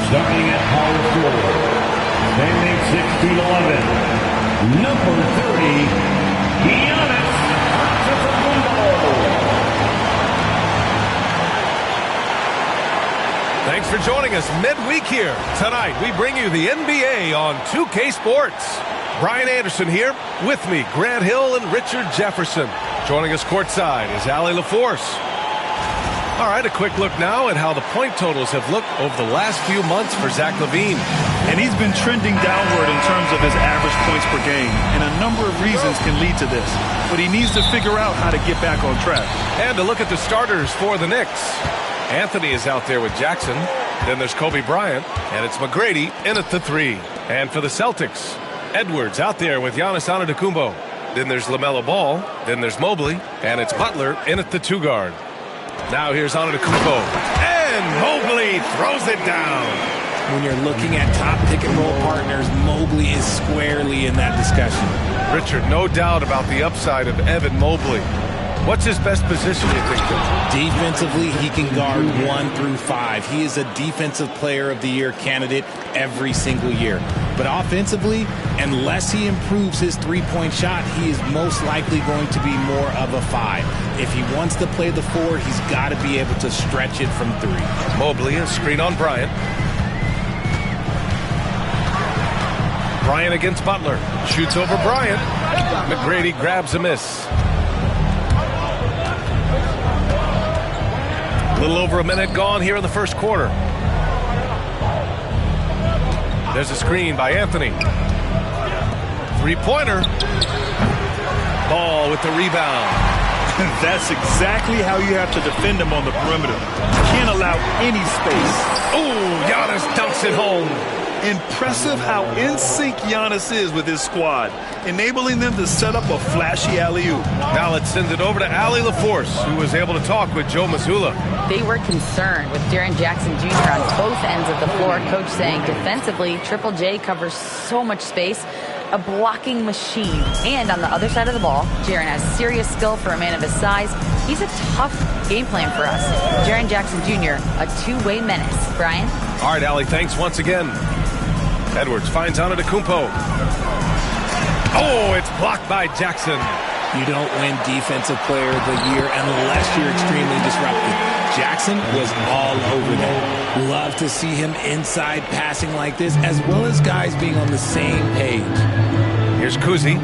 Starting at power forward, standing 6'11", number 30, Giannis Antetokounmpo. Thanks for joining us midweek here. Tonight, we bring you the NBA on 2K Sports. Brian Anderson here. With me, Grant Hill and Richard Jefferson. Joining us courtside is Allie LaForce. All right, a quick look now at how the point totals have looked over the last few months for Zach LaVine. And he's been trending downward in terms of his average points per game. And a number of reasons can lead to this. But he needs to figure out how to get back on track. And to look at the starters for the Knicks. Anthony is out there with Jackson. Then there's Kobe Bryant. And it's McGrady in at the 3. And for the Celtics, Edwards out there with Giannis Antetokounmpo. Then there's LaMelo Ball. Then there's Mobley. And it's Butler in at the 2 guard. Now here's Antetokounmpo. And Mobley throws it down. When you're looking at top pick-and-roll partners, Mobley is squarely in that discussion. Richard, no doubt about the upside of Evan Mobley. What's his best position, you think? Defensively, he can guard 1 through 5. He is a Defensive Player of the Year candidate every single year. But offensively, unless he improves his three-point shot, he is most likely going to be more of a 5. If he wants to play the 4, he's got to be able to stretch it from 3. Mobley, a screen on Bryant. Bryant against Butler. Shoots over Bryant. McGrady grabs a miss. A little over a minute gone here in the first quarter. There's a screen by Anthony. Three-pointer. Ball with the rebound. That's exactly how you have to defend him on the perimeter. You can't allow any space. Ooh, Giannis dunks it home. Impressive how in sync Giannis is with his squad, enabling them to set up a flashy alley-oop. Now let's send it over to Allie LaForce, who was able to talk with Joe Mazzulla. They were concerned with Jaren Jackson Jr. on both ends of the floor. Coach saying defensively, Triple J covers so much space, a blocking machine. And on the other side of the ball, Jaren has serious skill for a man of his size. He's a tough game plan for us. Jaren Jackson Jr., a two-way menace. Brian? All right, Allie, thanks once again. Edwards finds Antetokounmpo. Oh, it's blocked by Jackson. You don't win Defensive Player of the Year unless you're extremely disruptive. Jackson was all over that. Love to see him inside passing like this, as well as guys being on the same page. Here's Kuzi.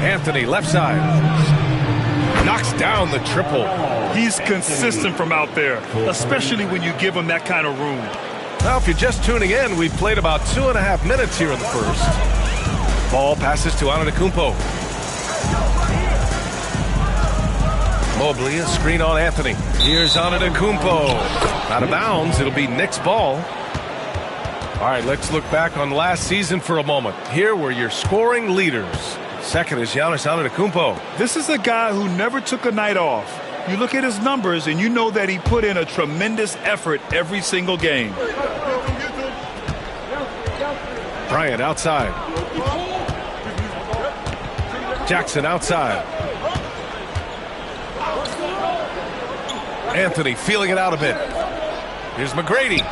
Anthony, left side. Knocks down the triple. He's consistent from out there, especially when you give him that kind of room. Now, if you're just tuning in, we've played about 2.5 minutes here in the first. Ball passes to Antetokounmpo. Mobley, a screen on Anthony. Here's Antetokounmpo. Out of bounds, it'll be Knicks ball. All right, let's look back on last season for a moment. Here were your scoring leaders. Second is Giannis Antetokounmpo. This is a guy who never took a night off. You look at his numbers, and you know that he put in a tremendous effort every single game. Bryant outside. Jackson outside. Anthony feeling it out a bit. Here's McGrady.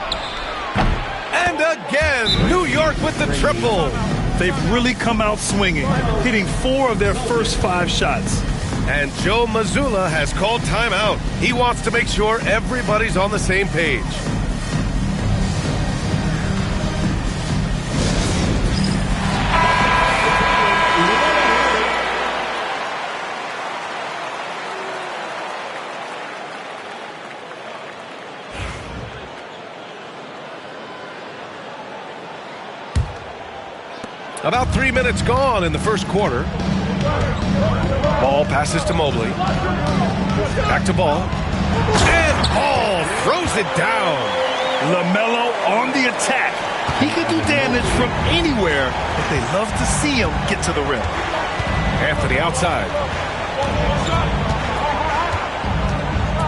And again, New York with the triple. They've really come out swinging, hitting 4 of their first 5 shots. And Joe Mazzulla has called timeout. He wants to make sure everybody's on the same page. About 3 minutes gone in the first quarter. Ball passes to Mobley. Back to Ball. And Ball throws it down. LaMelo on the attack. He can do damage from anywhere, but they love to see him get to the rim. Anthony outside.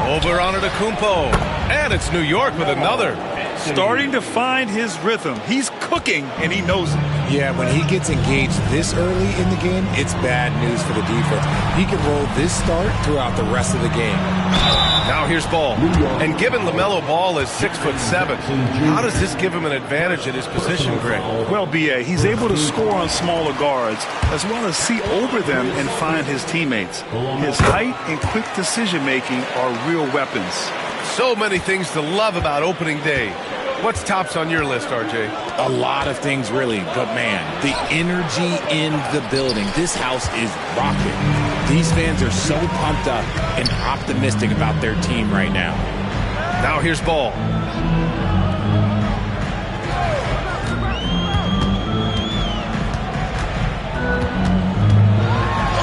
Over Antetokounmpo. And it's New York with another. Starting to find his rhythm. He's cooking, and he knows it. Yeah, when he gets engaged this early in the game, it's bad news for the defense. He can roll this start throughout the rest of the game. Now here's Ball. And given LaMelo Ball is 6'7", how does this give him an advantage at his position, Greg? Well, B.A., he's able to score on smaller guards, as well as see over them and find his teammates. His height and quick decision-making are real weapons. So many things to love about opening day. What's tops on your list, RJ? A lot of things, really. But, man, the energy in the building. This house is rocking. These fans are so pumped up and optimistic about their team right now. Now here's Ball.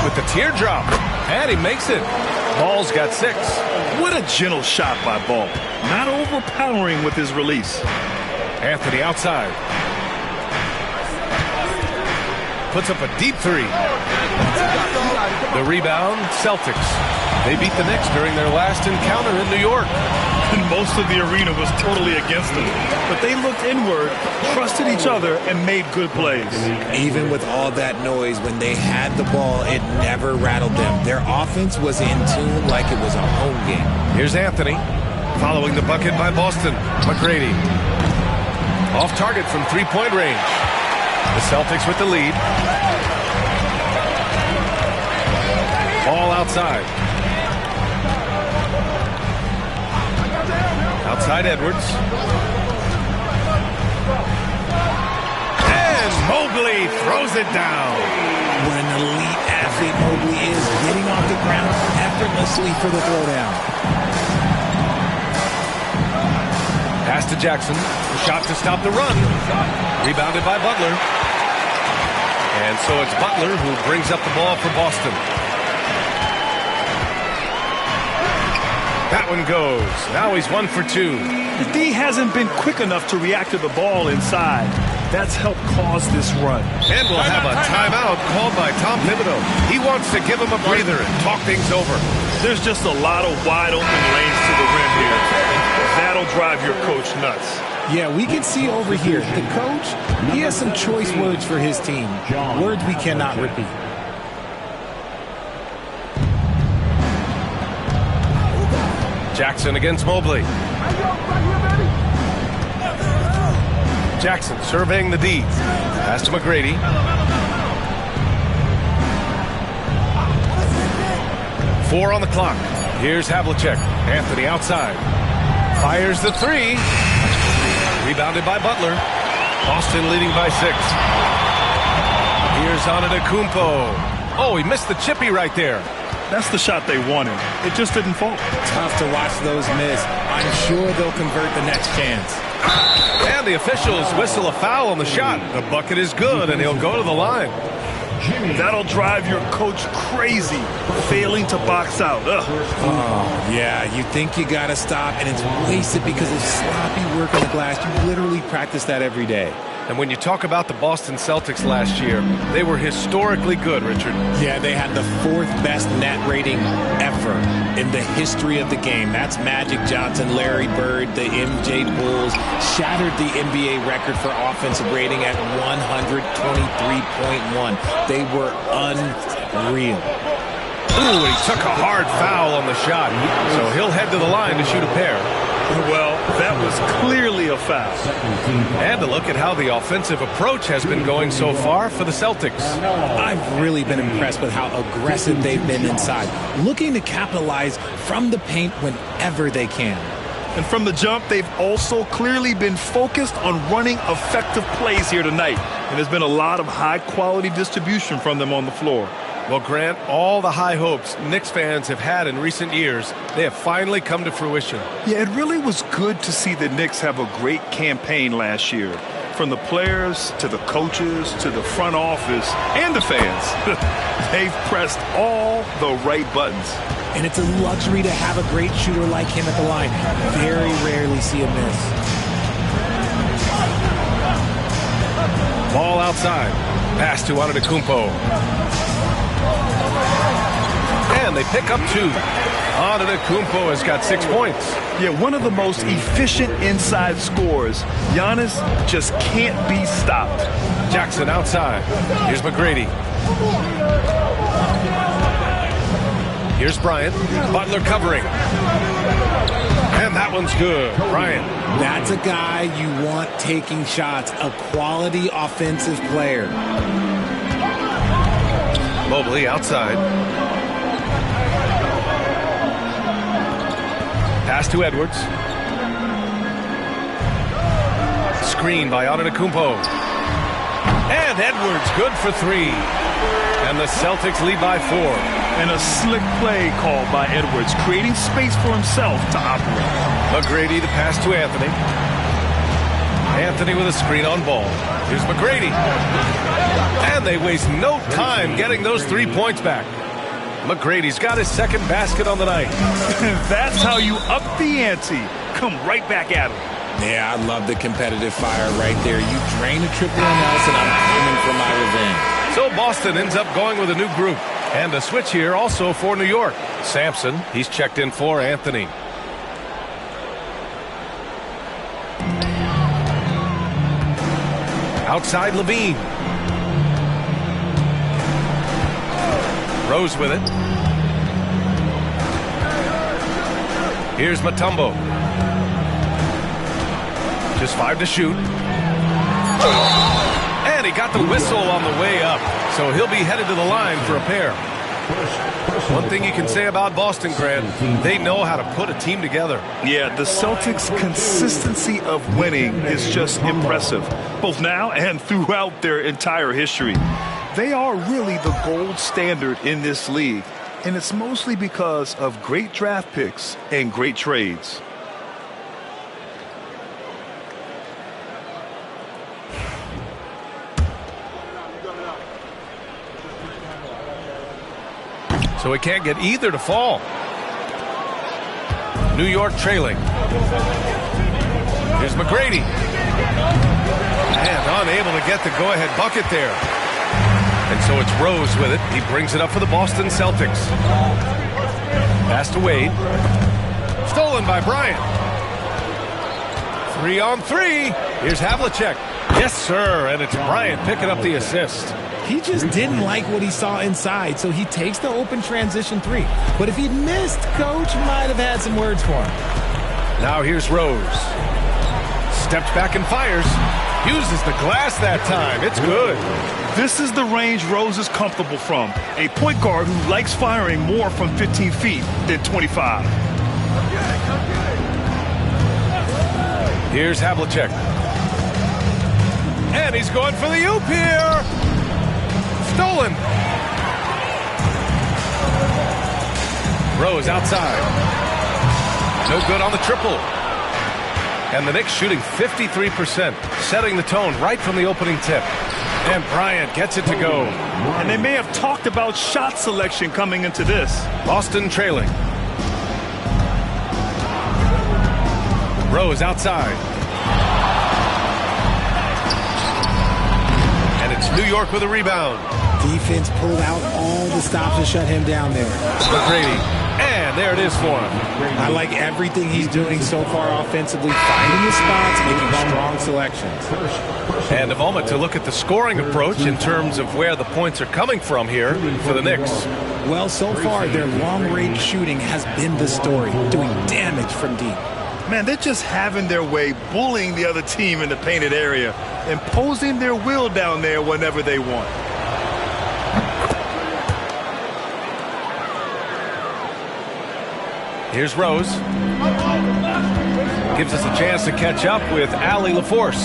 With the teardrop. And he makes it. Ball's got 6. What a gentle shot by Ball. Not overpowering with his release. Anthony outside. Puts up a deep 3. The rebound, Celtics. They beat the Knicks during their last encounter in New York. And most of the arena was totally against them. But they looked inward, trusted each other, and made good plays. Even with all that noise, when they had the ball, it never rattled them. Their offense was in tune like it was a home game. Here's Anthony. Following the bucket by Boston. McGrady. Off target from three-point range. The Celtics with the lead. Ball outside. Outside Edwards. And Mobley throws it down. What an elite athlete Mobley is, getting off the ground effortlessly for the throwdown. Pass to Jackson. Shot to stop the run. Rebounded by Butler. And so it's Butler who brings up the ball for Boston. That one goes. Now he's 1 for 2. The D hasn't been quick enough to react to the ball inside. That's helped cause this run. And we'll have a timeout called by Tom Thibodeau. He wants to give him a breather and talk things over. There's just a lot of wide open lanes to the rim here. That'll drive your coach nuts. Yeah, we can see over here, the coach, he has some choice words for his team. Words we cannot repeat. Jackson against Mobley. Jackson surveying the D. Pass to McGrady. Four on the clock. Here's Havlicek. Anthony outside. Fires the 3. Rebounded by Butler. Boston leading by 6. Here's Antetokounmpo. Oh, he missed the chippy right there. That's the shot they wanted. It just didn't fall. Tough to watch those miss. I'm sure they'll convert the next chance. And the officials whistle a foul on the shot. The bucket is good, and he'll go to the line. That'll drive your coach crazy, failing to box out. Ugh. Oh, yeah, you think you got to stop, and it's wasted because of sloppy work on the glass. You literally practice that every day. And when you talk about the Boston Celtics last year, they were historically good, Richard. Yeah, they had the 4th best net rating ever in the history of the game. That's Magic Johnson, Larry Bird, the MJ Bulls. Shattered the NBA record for offensive rating at 123.1. They were unreal. Ooh, he took a hard foul on the shot. So he'll head to the line to shoot a pair. Well, that was clearly a foul. And to look at how the offensive approach has been going so far for the Celtics. I've really been impressed with how aggressive they've been inside, looking to capitalize from the paint whenever they can. And from the jump, they've also clearly been focused on running effective plays here tonight. And there's been a lot of high-quality distribution from them on the floor. Well, Grant, all the high hopes Knicks fans have had in recent years, they have finally come to fruition. Yeah, it really was good to see the Knicks have a great campaign last year. From the players to the coaches to the front office and the fans. They've pressed all the right buttons. And it's a luxury to have a great shooter like him at the line. Very rarely see a miss. Ball outside. Pass to Antetokounmpo. And they pick up 2. Antetokounmpo has got 6 points. Yeah, one of the most efficient inside scorers. Giannis just can't be stopped. Jackson outside. Here's McGrady. Here's Bryant. Butler covering. And that one's good. Bryant. That's a guy you want taking shots, a quality offensive player. Mobley outside. Pass to Edwards. Screen by Antetokounmpo. And Edwards good for 3. And the Celtics lead by 4. And a slick play called by Edwards, creating space for himself to operate. McGrady the pass to Anthony. Anthony with a screen on ball. Here's McGrady. And they waste no time getting those 3 points back. McGrady's got his second basket on the night. That's how you up the ante. Come right back at him. Yeah, I love the competitive fire right there. You drain a triple on us, and I'm coming for my revenge. So Boston ends up going with a new group. And a switch here also for New York. Sampson, he's checked in for Anthony. Outside Levine. Rose with it. Here's Mutombo. Just 5 to shoot. And he got the whistle on the way up. So he'll be headed to the line for a pair. One thing you can say about Boston, Grant, they know how to put a team together. Yeah, the Celtics' consistency of winning is just impressive, both now and throughout their entire history. They are really the gold standard in this league, and it's mostly because of great draft picks and great trades. So he can't get either to fall. New York trailing. Here's McGrady. And unable to get the go-ahead bucket there. And so it's Rose with it. He brings it up for the Boston Celtics. Pass to Wade. Stolen by Bryant. 3 on 3. Here's Havlicek. Yes, sir. And it's Bryant picking up the assist. He just didn't like what he saw inside, so he takes the open transition 3. But if he'd missed, Coach might have had some words for him. Now here's Rose. Steps back and fires. Uses the glass that time. It's good. This is the range Rose is comfortable from. A point guard who likes firing more from 15 feet than 25. Here's Havlicek. And he's going for the oop here. Stolen. Rose outside. No good on the triple. And the Knicks shooting 53%, setting the tone right from the opening tip. And Bryant gets it to go. And they may have talked about shot selection coming into this. Boston trailing. Rose outside. And it's New York with a rebound. Defense pulled out all the stops to shut him down there. McGrady. And there it is for him. I like everything he's doing so far offensively, finding his spots, making strong selections. And a moment to look at the scoring approach in terms of where the points are coming from here for the Knicks. Well, so far, their long-range shooting has been the story, doing damage from deep. Man, they're just having their way, bullying the other team in the painted area, imposing their will down there whenever they want. Here's Rose. Gives us a chance to catch up with Allie LaForce.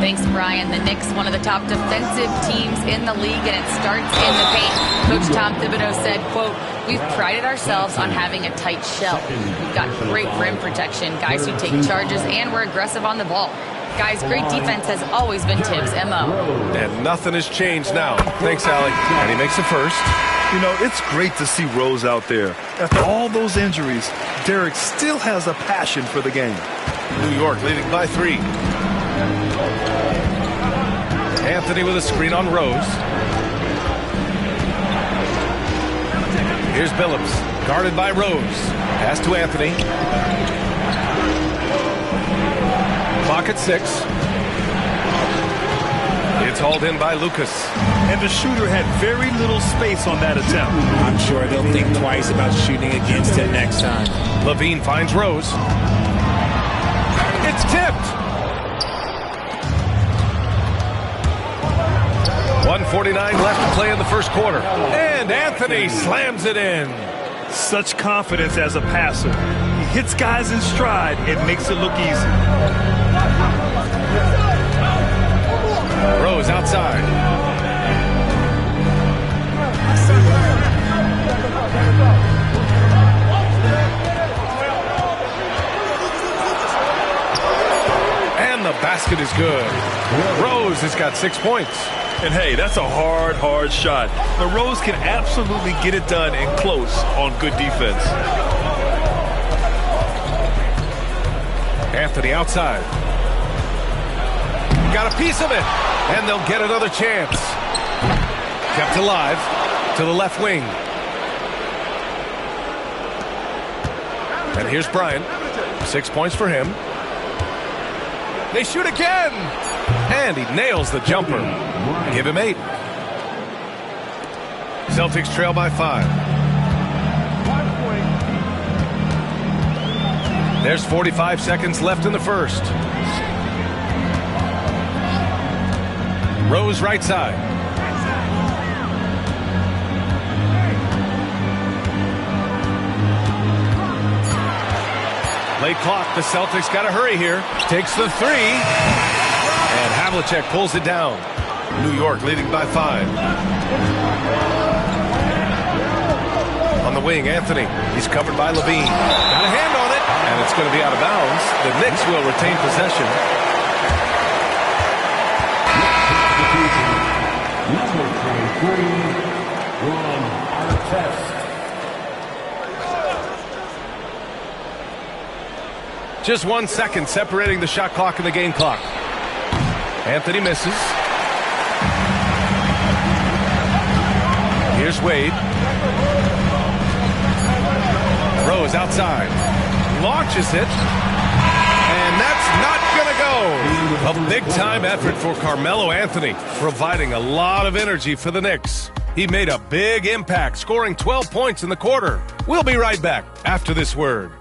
Thanks, Brian. The Knicks, one of the top defensive teams in the league, and it starts in the paint. Coach Tom Thibodeau said, quote, "We've prided ourselves on having a tight shell. We've got great rim protection, guys who take charges, and we're aggressive on the ball. Guys, great defense has always been Tibbs' MO." And nothing has changed now. Thanks, Allie. And he makes the first. You know, it's great to see Rose out there. After all those injuries, Derek still has a passion for the game. New York leading by 3. Anthony with a screen on Rose. Here's Billups. Guarded by Rose. Pass to Anthony. Clock at 6. It's hauled in by Lucas. And the shooter had very little space on that attempt. I'm sure they'll think twice about shooting against him next time. Levine finds Rose. It's tipped. 1:49 left to play in the first quarter. And Anthony slams it in. Such confidence as a passer. He hits guys in stride and makes it look easy. Rose outside. And the basket is good. Rose has got 6 points. And hey, that's a hard shot. But Rose can absolutely get it done and close on good defense. Anthony outside. Got a piece of it. And they'll get another chance. Kept alive to the left wing. And here's Bryant. 6 points for him. They shoot again. And he nails the jumper. Give him 8. Celtics trail by 5. There's 45 seconds left in the first. Rose right side. Late clock. The Celtics got to hurry here. Takes the 3. And Havlicek pulls it down. New York leading by 5. On the wing, Anthony. He's covered by Levine. Got a hand on it. And it's going to be out of bounds. The Knicks will retain possession. Number 23, Ron Artest. Just 1 second separating the shot clock and the game clock. Anthony misses. Here's Wade. Rose outside. Launches it. And that's not going to go. A big-time effort for Carmelo Anthony, providing a lot of energy for the Knicks. He made a big impact, scoring 12 points in the quarter. We'll be right back after this word.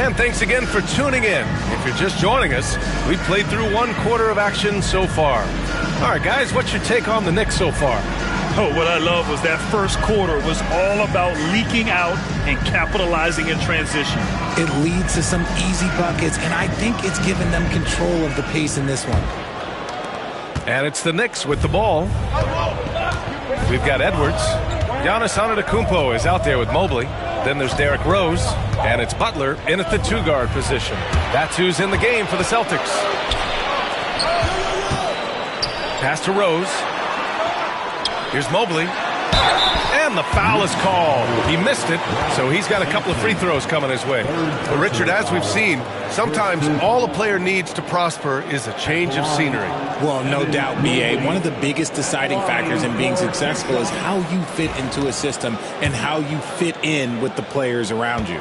And thanks again for tuning in. If you're just joining us, we've played through 1 quarter of action so far. All right, guys, what's your take on the Knicks so far? Oh, what I love was that first quarter was all about leaking out and capitalizing in transition. It leads to some easy buckets, and I think it's given them control of the pace in this one. And it's the Knicks with the ball. We've got Edwards. Giannis Antetokounmpo is out there with Mobley. Then there's Derrick Rose. And it's Butler in at the 2-guard position. That's who's in the game for the Celtics. Pass to Rose. Here's Mobley. And the foul is called. He missed it, so he's got a couple of free throws coming his way. But Richard, as we've seen, sometimes all a player needs to prosper is a change of scenery. Well, no doubt, B.A. One of the biggest deciding factors in being successful is how you fit into a system and how you fit in with the players around you.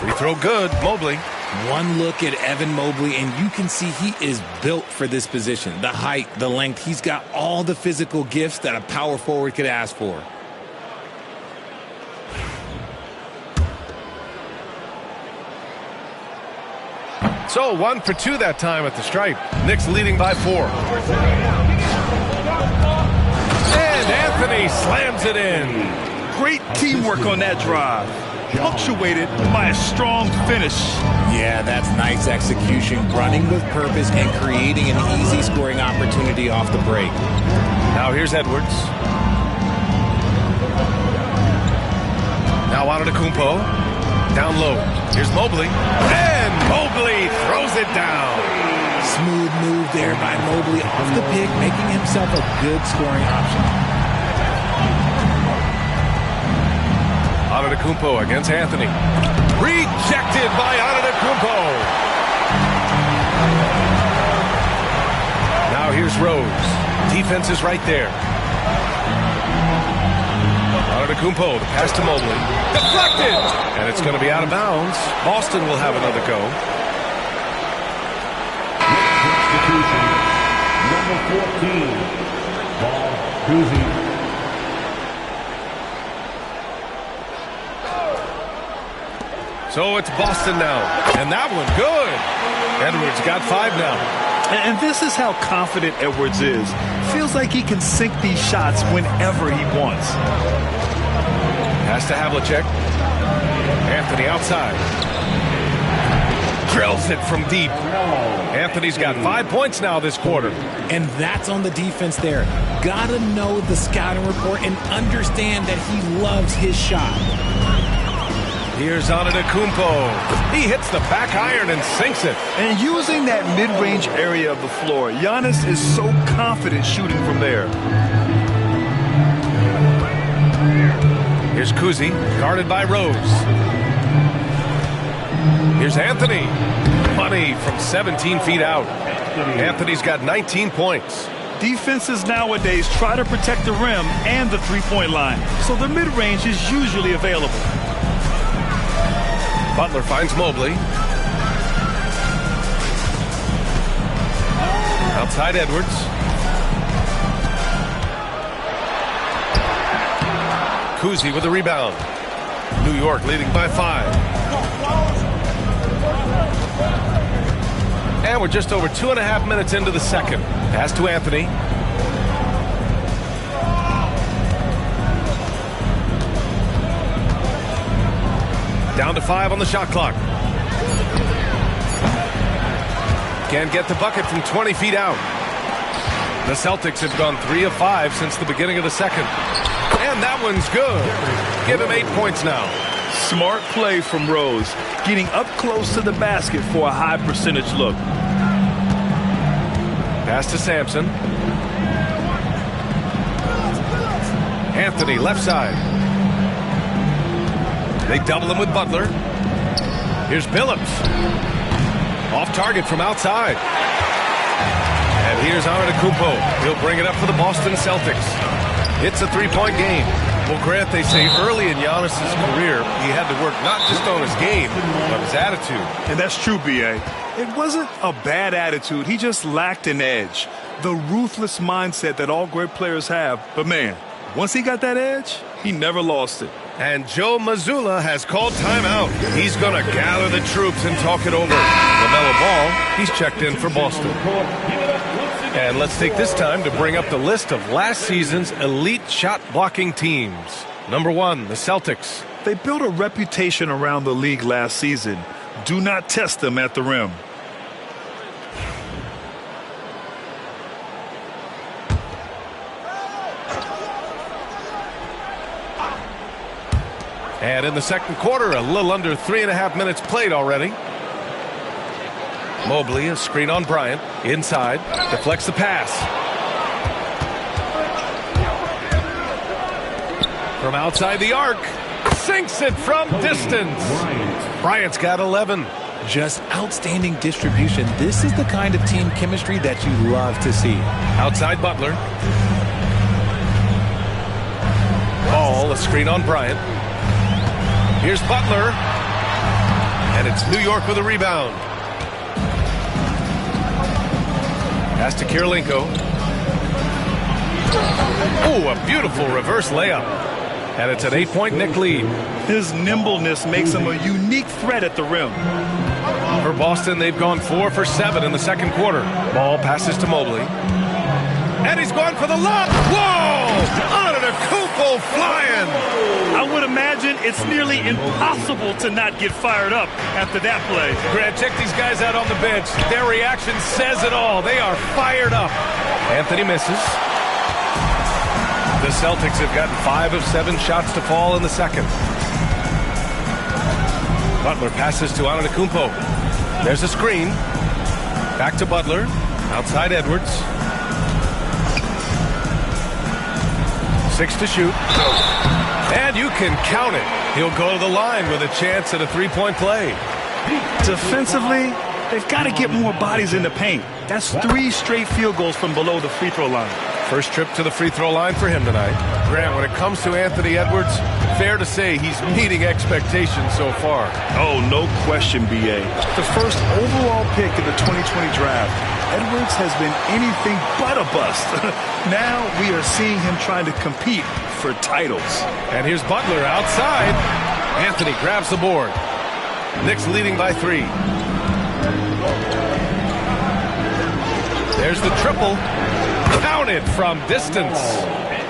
Free throw good, Mobley. One look at Evan Mobley, and you can see he is built for this position. The height, the length, he's got all the physical gifts that a power forward could ask for. So 1 for 2 that time at the stripe. Knicks leading by 4. And Anthony slams it in. Great teamwork on that drive. Punctuated by a strong finish. Yeah, that's nice execution, running with purpose and creating an easy scoring opportunity off the break. Now here's Edwards. Now Antetokounmpo. Down low. Here's Mobley. And Mobley throws it down. Smooth move there by Mobley off the pick, making himself a good scoring option. Antetokounmpo against Anthony. Rejected by Antetokounmpo. Now here's Rose. Defense is right there. Antetokounmpo, the pass to Mobley. Deflected! And it's going to be out of bounds. Boston will have another go. Substitution, number 14, Paul Cousy. So it's Boston now. And that one, good. Edwards got 5 now. And this is how confident Edwards is. Feels like he can sink these shots whenever he wants. Pass to Havlicek. Anthony outside. Drills it from deep. Anthony's got 5 points now this quarter. And that's on the defense there. Gotta know the scouting report and understand that he loves his shot. Here's Antetokounmpo. He hits the back iron and sinks it. And using that mid-range area of the floor, Giannis is so confident shooting from there. Here's Cousy, guarded by Rose. Here's Anthony. Money from 17 feet out. Anthony's got 19 points. Defenses nowadays try to protect the rim and the three-point line, so the mid-range is usually available. Butler finds Mobley. Outside Edwards. Cousy with the rebound. New York leading by 5. And we're just over 2.5 minutes into the second. Pass to Anthony. Down to 5 on the shot clock. Can't get the bucket from 20 feet out. The Celtics have gone 3 of 5 since the beginning of the second. And that one's good. Give him 8 points now. Smart play from Rose, getting up close to the basket for a high percentage look. Pass to Sampson. Anthony, left side. They double him with Butler. Here's Billups. Off target from outside. And here's Antetokounmpo. He'll bring it up for the Boston Celtics. It's a 3-point game. Well, Grant, they say early in Giannis' career, he had to work not just on his game, but his attitude. And that's true, B.A. It wasn't a bad attitude. He just lacked an edge. The ruthless mindset that all great players have. But, man, once he got that edge, he never lost it. And Joe Mazzulla has called timeout. He's going to gather the troops and talk it over. LaMelo Ball, he's checked in for Boston. And let's take this time to bring up the list of last season's elite shot-blocking teams. Number 1, the Celtics. They built a reputation around the league last season. Do not test them at the rim. And in the second quarter, a little under 3.5 minutes played already. Mobley, a screen on Bryant. Inside, deflects the pass. From outside the arc, sinks it from distance. Bryant's got 11. Just outstanding distribution. This is the kind of team chemistry that you love to see. Outside Butler. Ball, a screen on Bryant. Here's Butler. And it's New York with a rebound. Pass to Kirilenko. Ooh, a beautiful reverse layup. And it's an 8-point Knicks lead. His nimbleness makes him a unique threat at the rim. For Boston, they've gone 4 for 7 in the second quarter. Ball passes to Mobley. And he's going for the lob. Whoa! Antetokounmpo flying. I would imagine it's nearly impossible to not get fired up after that play. Grant, check these guys out on the bench. Their reaction says it all. They are fired up. Anthony misses. The Celtics have gotten 5 of 7 shots to fall in the second. Butler passes to Antetokounmpo. There's a screen. Back to Butler. Outside Edwards. 6 to shoot. And you can count it. He'll go to the line with a chance at a three-point play. Defensively, they've got to get more bodies in the paint. That's 3 straight field goals from below the free throw line. First trip to the free throw line for him tonight. Grant, when it comes to Anthony Edwards, fair to say he's meeting expectations so far. Oh, no question, B.A. The first overall pick in the 2020 draft, Edwards has been anything but a bust. Now we are seeing him trying to compete for titles. And here's Butler outside. Anthony grabs the board. Knicks leading by 3. There's the triple. Counted from distance.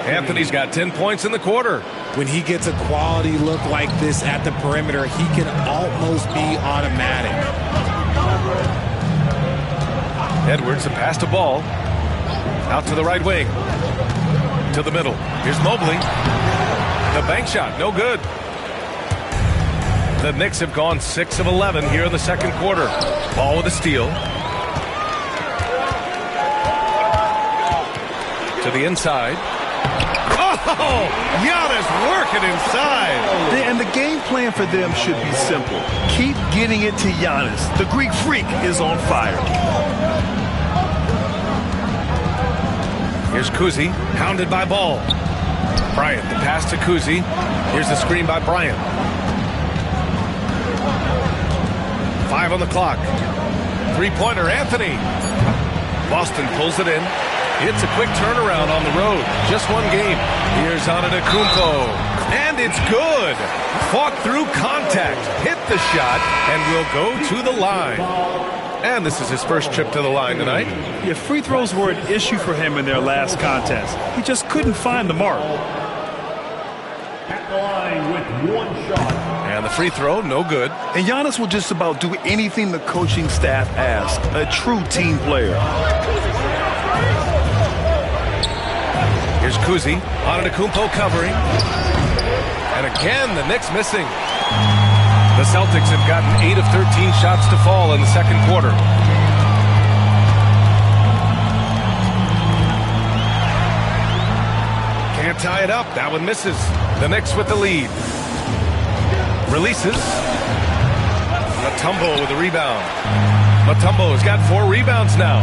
Anthony's got 10 points in the quarter. When he gets a quality look like this at the perimeter, he can almost be automatic. Edwards, a pass to Ball. Out to the right wing. To the middle. Here's Mobley. The bank shot, no good. The Knicks have gone 6 of 11 here in the second quarter. Ball with a steal. To the inside. Oh, Giannis working inside. And the game plan for them should be simple. Keep getting it to Giannis. The Greek freak is on fire. Here's Kuzi, hounded by Ball. Bryant, the pass to Kuzi. Here's the screen by Bryant. 5 on the clock. Three-pointer, Anthony. Boston pulls it in. It's a quick turnaround on the road. Just one game. Here's Antetokounmpo. And it's good. Fought through contact. Hit the shot and will go to the line. And this is his first trip to the line tonight. Yeah, free throws were an issue for him in their last contest. He just couldn't find the mark. At the line with 1 shot. And the free throw, no good. And Giannis will just about do anything the coaching staff asks. A true team player. Here's Kuzi. Antetokounmpo covering. And again, the Knicks missing. The Celtics have gotten 8 of 13 shots to fall in the second quarter. Can't tie it up. That one misses. The Knicks with the lead. Releases. Mutombo with the rebound. Mutombo has got 4 rebounds now.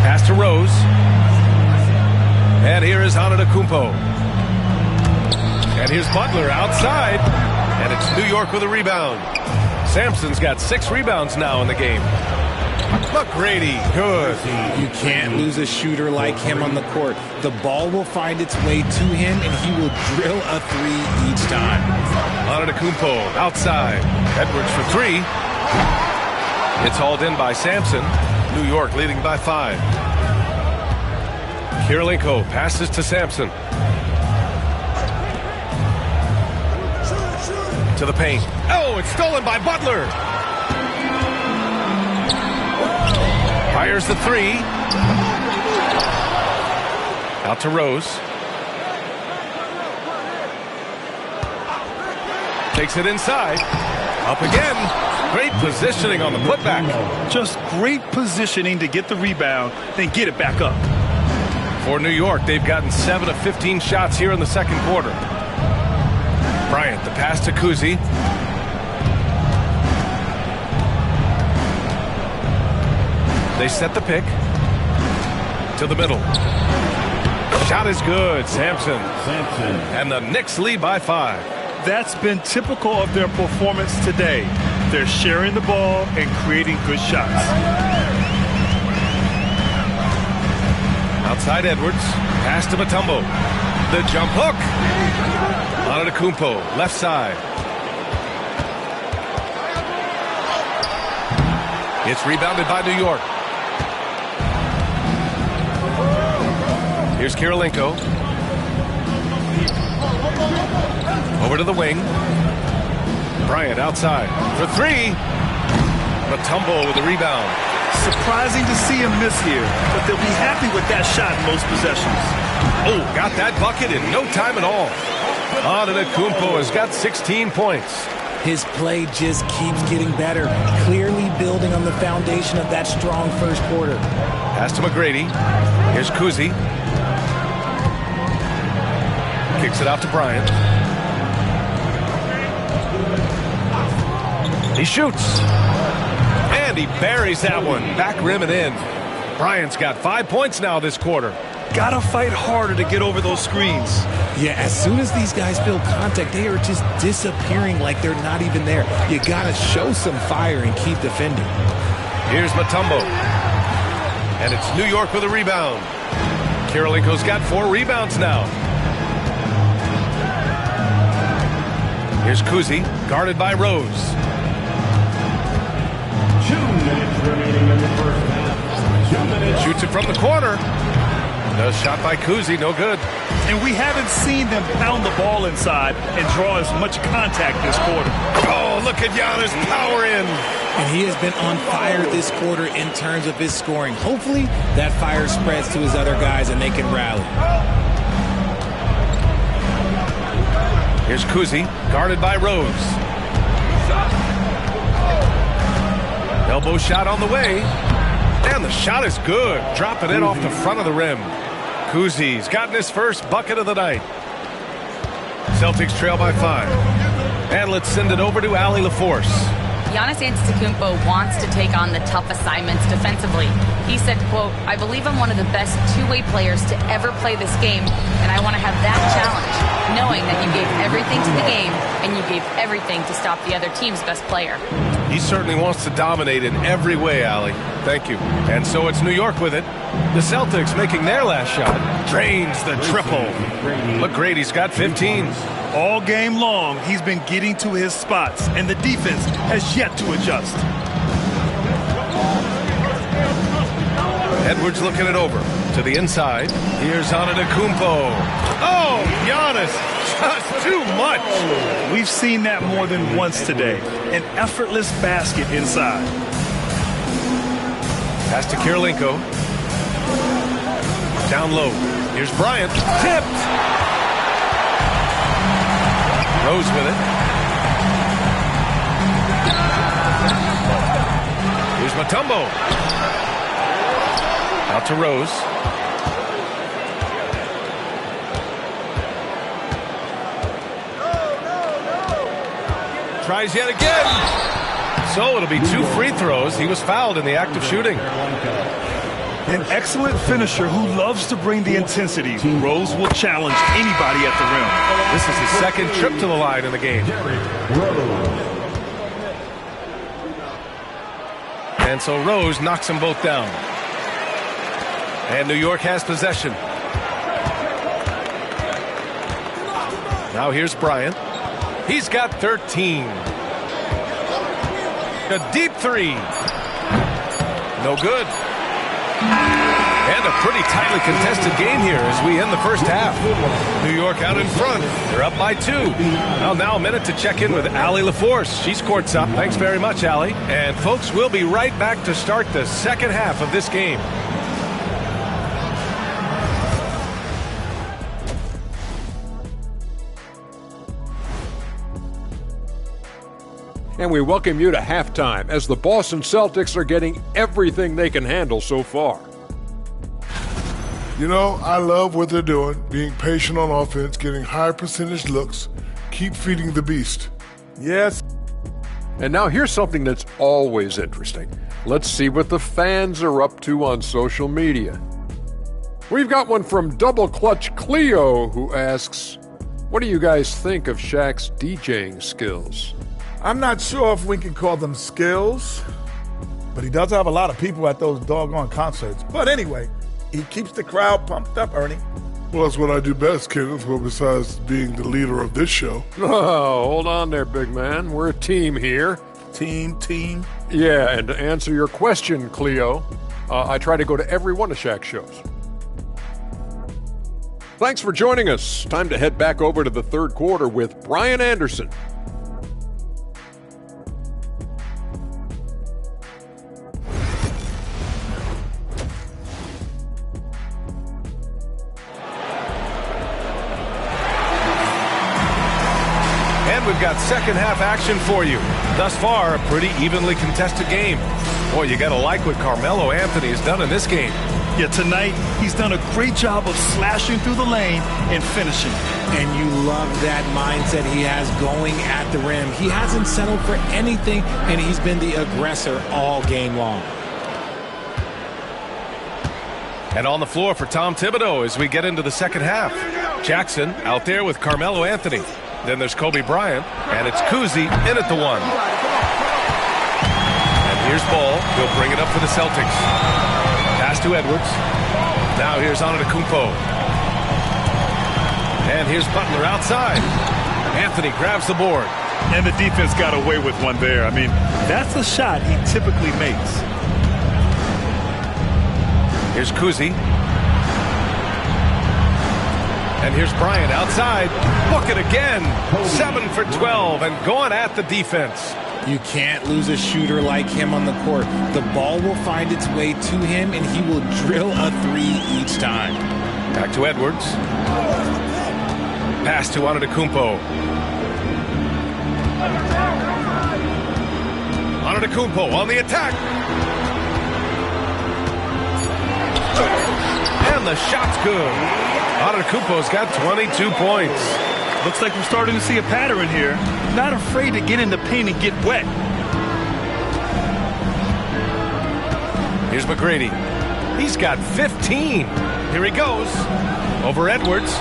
Pass to Rose. And here is Antetokounmpo. And here's Butler outside. And it's New York with a rebound. Sampson's got 6 rebounds now in the game. McGrady, good. You can't lose a shooter like him on the court. The ball will find its way to him, and he will drill a 3 each time. Antetokounmpo outside. Edwards for 3. It's hauled in by Sampson. New York leading by 5. Kirilenko passes to Sampson. To the paint. Oh, it's stolen by Butler. Fires the 3. Out to Rose. Takes it inside. Up again. Great positioning on the putback. Just great positioning to get the rebound, then get it back up. For New York, they've gotten 7 of 15 shots here in the second quarter. Bryant, the pass to Kuzi. They set the pick. To the middle. Shot is good, Sampson. And the Knicks lead by 5. That's been typical of their performance today. They're sharing the ball and creating good shots. Outside Edwards. Pass to Mutombo. The jump hook. Antetokounmpo, left side. It's rebounded by New York. Here's Kirilenko. Over to the wing. Bryant outside for 3. Mutombo with the rebound. Surprising to see him miss here, but they'll be happy with that shot in most possessions. Oh, got that bucket in no time at all. Antetokounmpo has got 16 points. His play just keeps getting better, clearly building on the foundation of that strong first quarter. Pass to McGrady. Here's Kuzi. Kicks it out to Bryant. He shoots. And he buries that one. Back rim and in. Bryant's got 5 points now this quarter. Gotta fight harder to get over those screens. Yeah, as soon as these guys feel contact, they are just disappearing like they're not even there. You gotta show some fire and keep defending. Here's Mutombo. And it's New York with a rebound. Kirilenko's got 4 rebounds now. Here's Kuzi, guarded by Rose. 2 minutes remaining in the first half. 2 minutes. Shoots it from the corner. Another shot by Kuzi, no good. And we haven't seen them pound the ball inside and draw as much contact this quarter. Oh, look at Giannis power in. And he has been on fire this quarter in terms of his scoring. Hopefully, that fire spreads to his other guys and they can rally. Here's Kuzi, guarded by Rose. Elbow shot on the way. And the shot is good. Dropping it off the front of the rim. Kuzi's gotten his first bucket of the night. Celtics trail by 5. And let's send it over to Allie LaForce. Giannis Antetokounmpo wants to take on the tough assignments defensively. He said, quote, "I believe I'm one of the best two-way players to ever play this game, and I want to have that challenge, knowing that you gave everything to the game and you gave everything to stop the other team's best player." He certainly wants to dominate in every way, Allie. Thank you. And so it's New York with it. The Celtics making their last shot. Drains the triple. McGrady's got 15. All game long, he's been getting to his spots, and the defense has yet to adjust. Edwards looking it over to the inside. Here's Antetokounmpo. Oh, Giannis, just too much. We've seen that more than once today. An effortless basket inside. Pass to Kirilenko. Down low. Here's Bryant. Tipped. Rose with it. Here's Mutombo. Out to Rose. Tries yet again. So it'll be 2 free throws. He was fouled in the act of shooting. An excellent finisher who loves to bring the intensity. Rose will challenge anybody at the rim. This is his second trip to the line in the game. And so Rose knocks them both down. And New York has possession. Now here's Bryant. He's got 13. A deep 3. No good. And a pretty tightly contested game here as we end the first half. New York out in front. They're up by 2. Well, now a minute to check in with Allie LaForce. She's courts up. Thanks very much, Allie. And folks, we'll be right back to start the second half of this game. And we welcome you to halftime as the Boston Celtics are getting everything they can handle so far. You know, I love what they're doing, being patient on offense, getting high percentage looks, keep feeding the beast. Yes. And now here's something that's always interesting. Let's see what the fans are up to on social media. We've got one from Double Clutch Cleo who asks, what do you guys think of Shaq's DJing skills? I'm not sure if we can call them skills, but he does have a lot of people at those doggone concerts. But anyway, he keeps the crowd pumped up, Ernie. Well, that's what I do best, Kenneth, well, besides being the leader of this show. Oh, hold on there, big man. We're a team here. Team. Yeah, and to answer your question, Cleo, I try to go to every one of Shaq's shows. Thanks for joining us. Time to head back over to the third quarter with Brian Anderson. We've got second half action for you. Thus far, a pretty evenly contested game. Boy, you got to like what Carmelo Anthony has done in this game. Yeah, tonight he's done a great job of slashing through the lane and finishing. And you love that mindset he has going at the rim. He hasn't settled for anything, and he's been the aggressor all game long. And on the floor for Tom Thibodeau as we get into the second half. Jackson out there with Carmelo Anthony. Then there's Kobe Bryant, and it's Kuzi in at the one. And here's Ball. He'll bring it up for the Celtics. Pass to Edwards. Now here's Antetokounmpo. And here's Butler outside. Anthony grabs the board. And the defense got away with one there. I mean, that's a shot he typically makes. Here's Kuzi. And here's Bryant outside. Book it again. 7 for 12 and going at the defense. You can't lose a shooter like him on the court. The ball will find its way to him, and he will drill a three each time. Back to Edwards. Pass to Antetokounmpo. Antetokounmpo on the attack. And the shot's good. Antetokounmpo's got 22 points. Looks like we're starting to see a pattern here. Not afraid to get in the paint and get wet. Here's McGrady. He's got 15. Here he goes. Over Edwards.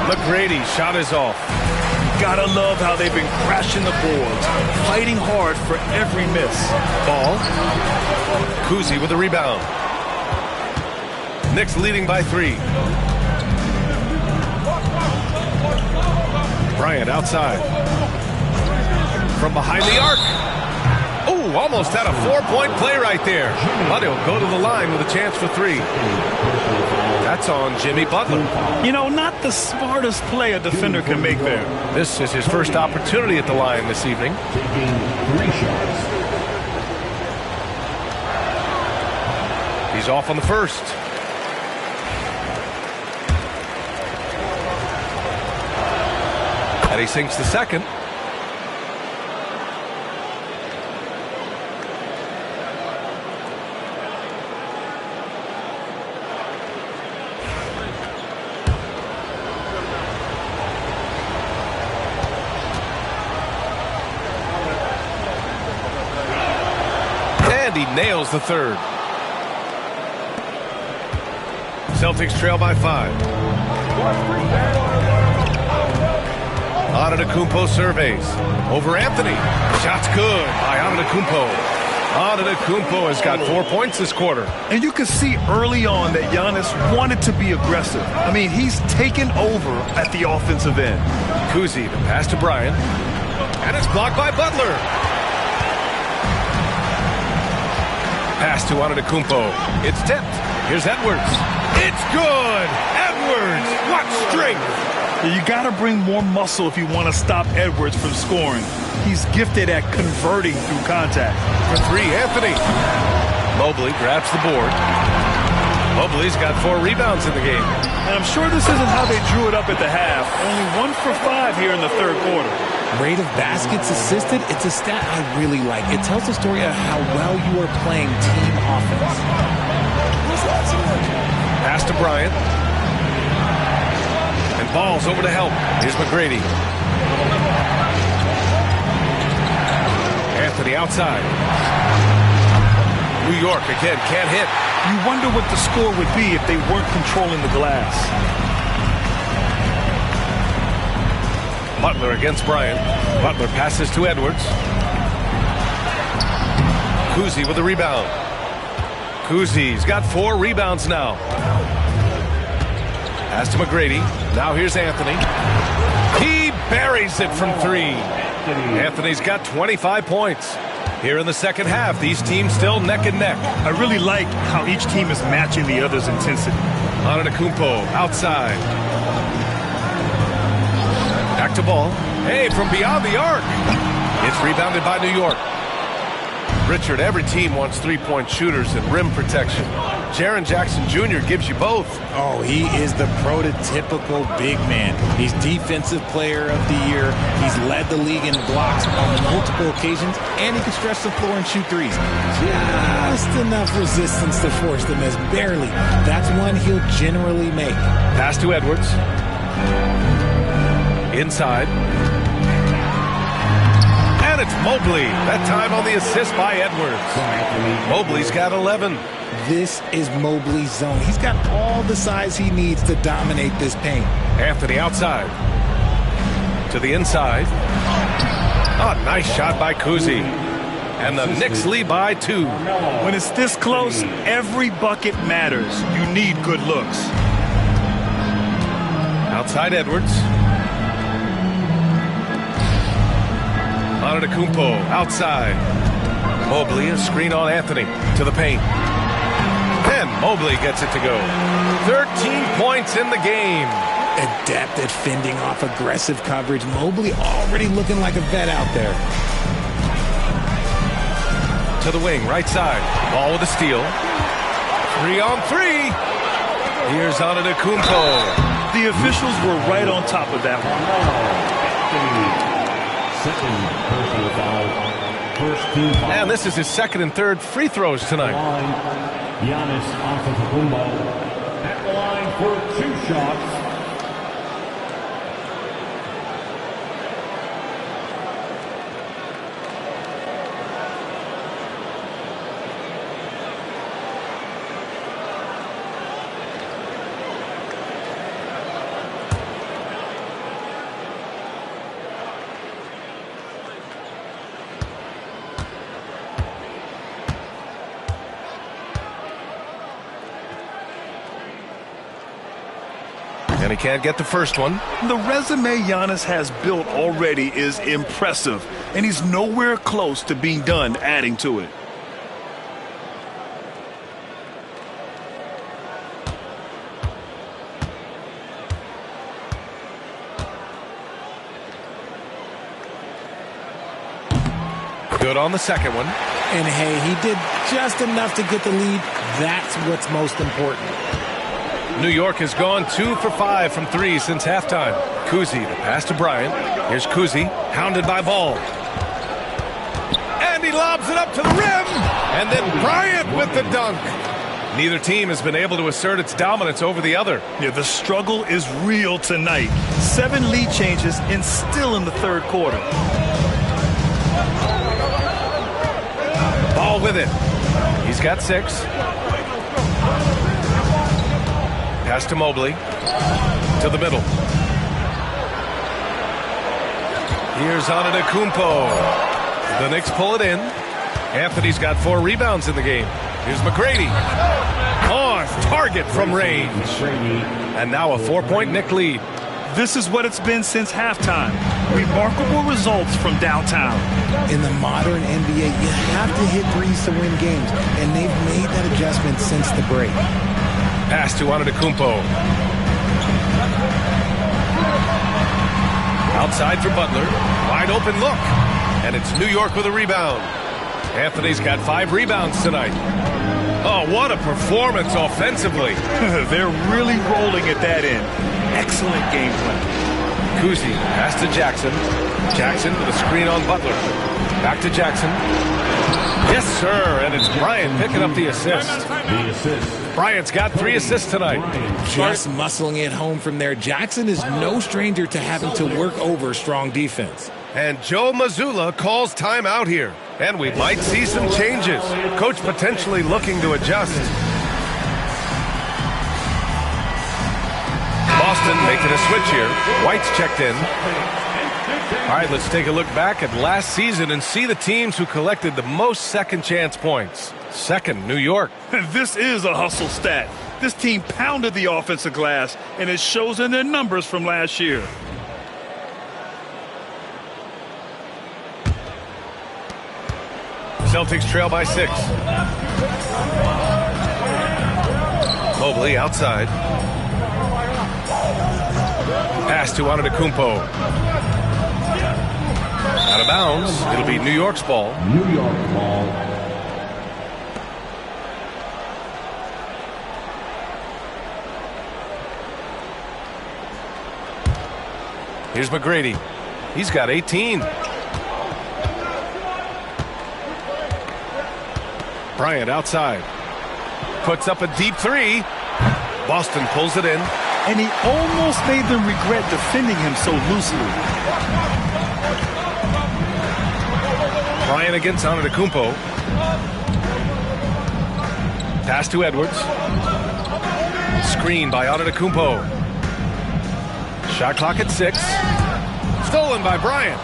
McGrady shot is off. Gotta love how they've been crashing the boards, fighting hard for every miss. Ball. Kuzi with the rebound. Knicks leading by 3. Bryant outside. From behind the arc. Oh, almost had a 4-point play right there. But he'll go to the line with a chance for 3. That's on Jimmy Butler. You know, not the smartest play a defender can make there. This is his first opportunity at the line this evening. He's off on the first. And he sinks the second. And he nails the third. Celtics trail by 5. Antetokounmpo surveys. Over Anthony. Shot's good by Antetokounmpo. Antetokounmpo has got 4 points this quarter. And you can see early on that Giannis wanted to be aggressive. I mean, he's taken over at the offensive end. Kuzi, the pass to Bryant. And it's blocked by Butler. Pass to Antetokounmpo. It's tipped. Here's Edwards. It's good! Edwards! What strength! You got to bring more muscle if you want to stop Edwards from scoring. He's gifted at converting through contact. For 3, Anthony. Mobley grabs the board. Mobley's got 4 rebounds in the game. And I'm sure this isn't how they drew it up at the half. Only 1 for 5 here in the third quarter. Rate of baskets assisted, it's a stat I really like. It tells the story of how well you are playing team offense. Pass to Bryant. And Ball's over to help. Here's McGrady. Anthony outside. New York again can't hit. You wonder what the score would be if they weren't controlling the glass. Butler against Bryant. Butler passes to Edwards. Kuzi with the rebound. Kuzi's got 4 rebounds now. Pass to McGrady. Now here's Anthony. He buries it from 3. Anthony's got 25 points. Here in the second half, these teams still neck and neck. I really like how each team is matching the other's intensity. Antetokounmpo outside. Back to Ball. Hey, from beyond the arc. It's rebounded by New York. Richard, every team wants three-point shooters and rim protection. Jaren Jackson Jr. gives you both. Oh, he is the prototypical big man. He's Defensive Player of the Year. He's led the league in blocks on multiple occasions, and he can stretch the floor and shoot threes. Just enough resistance to force the miss. Barely. That's one he'll generally make. Pass to Edwards. Inside. And it's Mobley. That time on the assist by Edwards. Mobley's got 11. This is Mobley's zone. He's got all the size he needs to dominate this paint. Anthony outside. To the inside. Oh, nice shot by Kuzi. And the Knicks lead by 2. When it's this close, every bucket matters. You need good looks. Outside Edwards. Antetokounmpo outside. Mobley, a screen on Anthony. To the paint. And Mobley gets it to go. 13 points in the game. Adept at fending off aggressive coverage. Mobley already looking like a vet out there. To the wing, right side. Ball with a steal. 3 on 3. Here's Antetokounmpo. The officials were right on top of that one. And this is his second and third free throws tonight. Giannis Antetokounmpo at the line for 2 shots. And he can't get the first one. The resume Giannis has built already is impressive, and he's nowhere close to being done adding to it. Good on the second one. And hey, he did just enough to get the lead. That's what's most important. New York has gone 2 for 5 from 3 since halftime. Kuzi, the pass to Bryant. Here's Kuzi, hounded by Ball. And he lobs it up to the rim. And then Bryant with the dunk. Neither team has been able to assert its dominance over the other. Yeah, the struggle is real tonight. 7 lead changes and still in the third quarter. Ball with it. He's got 6. Pass to Mobley. To the middle. Here's Antetokounmpo. The Knicks pull it in. Anthony's got 4 rebounds in the game. Here's McGrady. On target from range. And now a 4-point Knick lead. This is what it's been since halftime. Remarkable results from downtown. In the modern NBA, you have to hit threes to win games, and they've made that adjustment since the break. Pass to Antetokounmpo. Outside for Butler. Wide open look. And it's New York with a rebound. Anthony's got 5 rebounds tonight. Oh, what a performance offensively. They're really rolling at that end. Excellent game plan. Kuzi, pass to Jackson. Jackson with a screen on Butler. Back to Jackson. Yes, sir, and it's Bryant picking up the assist. Bryant's got 3 assists tonight. Just muscling it home from there. Jackson is no stranger to having to work over strong defense. And Joe Mazzulla calls timeout here. And we might see some changes. Coach potentially looking to adjust. Boston making a switch here. White's checked in. All right, let's take a look back at last season and see the teams who collected the most second chance points. Second, New York. This is a hustle stat. This team pounded the offensive glass, and it shows in their numbers from last year. Celtics trail by 6. Mobley outside. Pass to Antetokounmpo. Out of bounds. It'll be New York's ball. New York ball. Here's McGrady. He's got 18. Bryant outside. Puts up a deep three. Boston pulls it in. And he almost made them regret defending him so loosely. Bryant against Antetokounmpo. Pass to Edwards. Screen by Antetokounmpo. Shot clock at 6. Stolen by Bryant.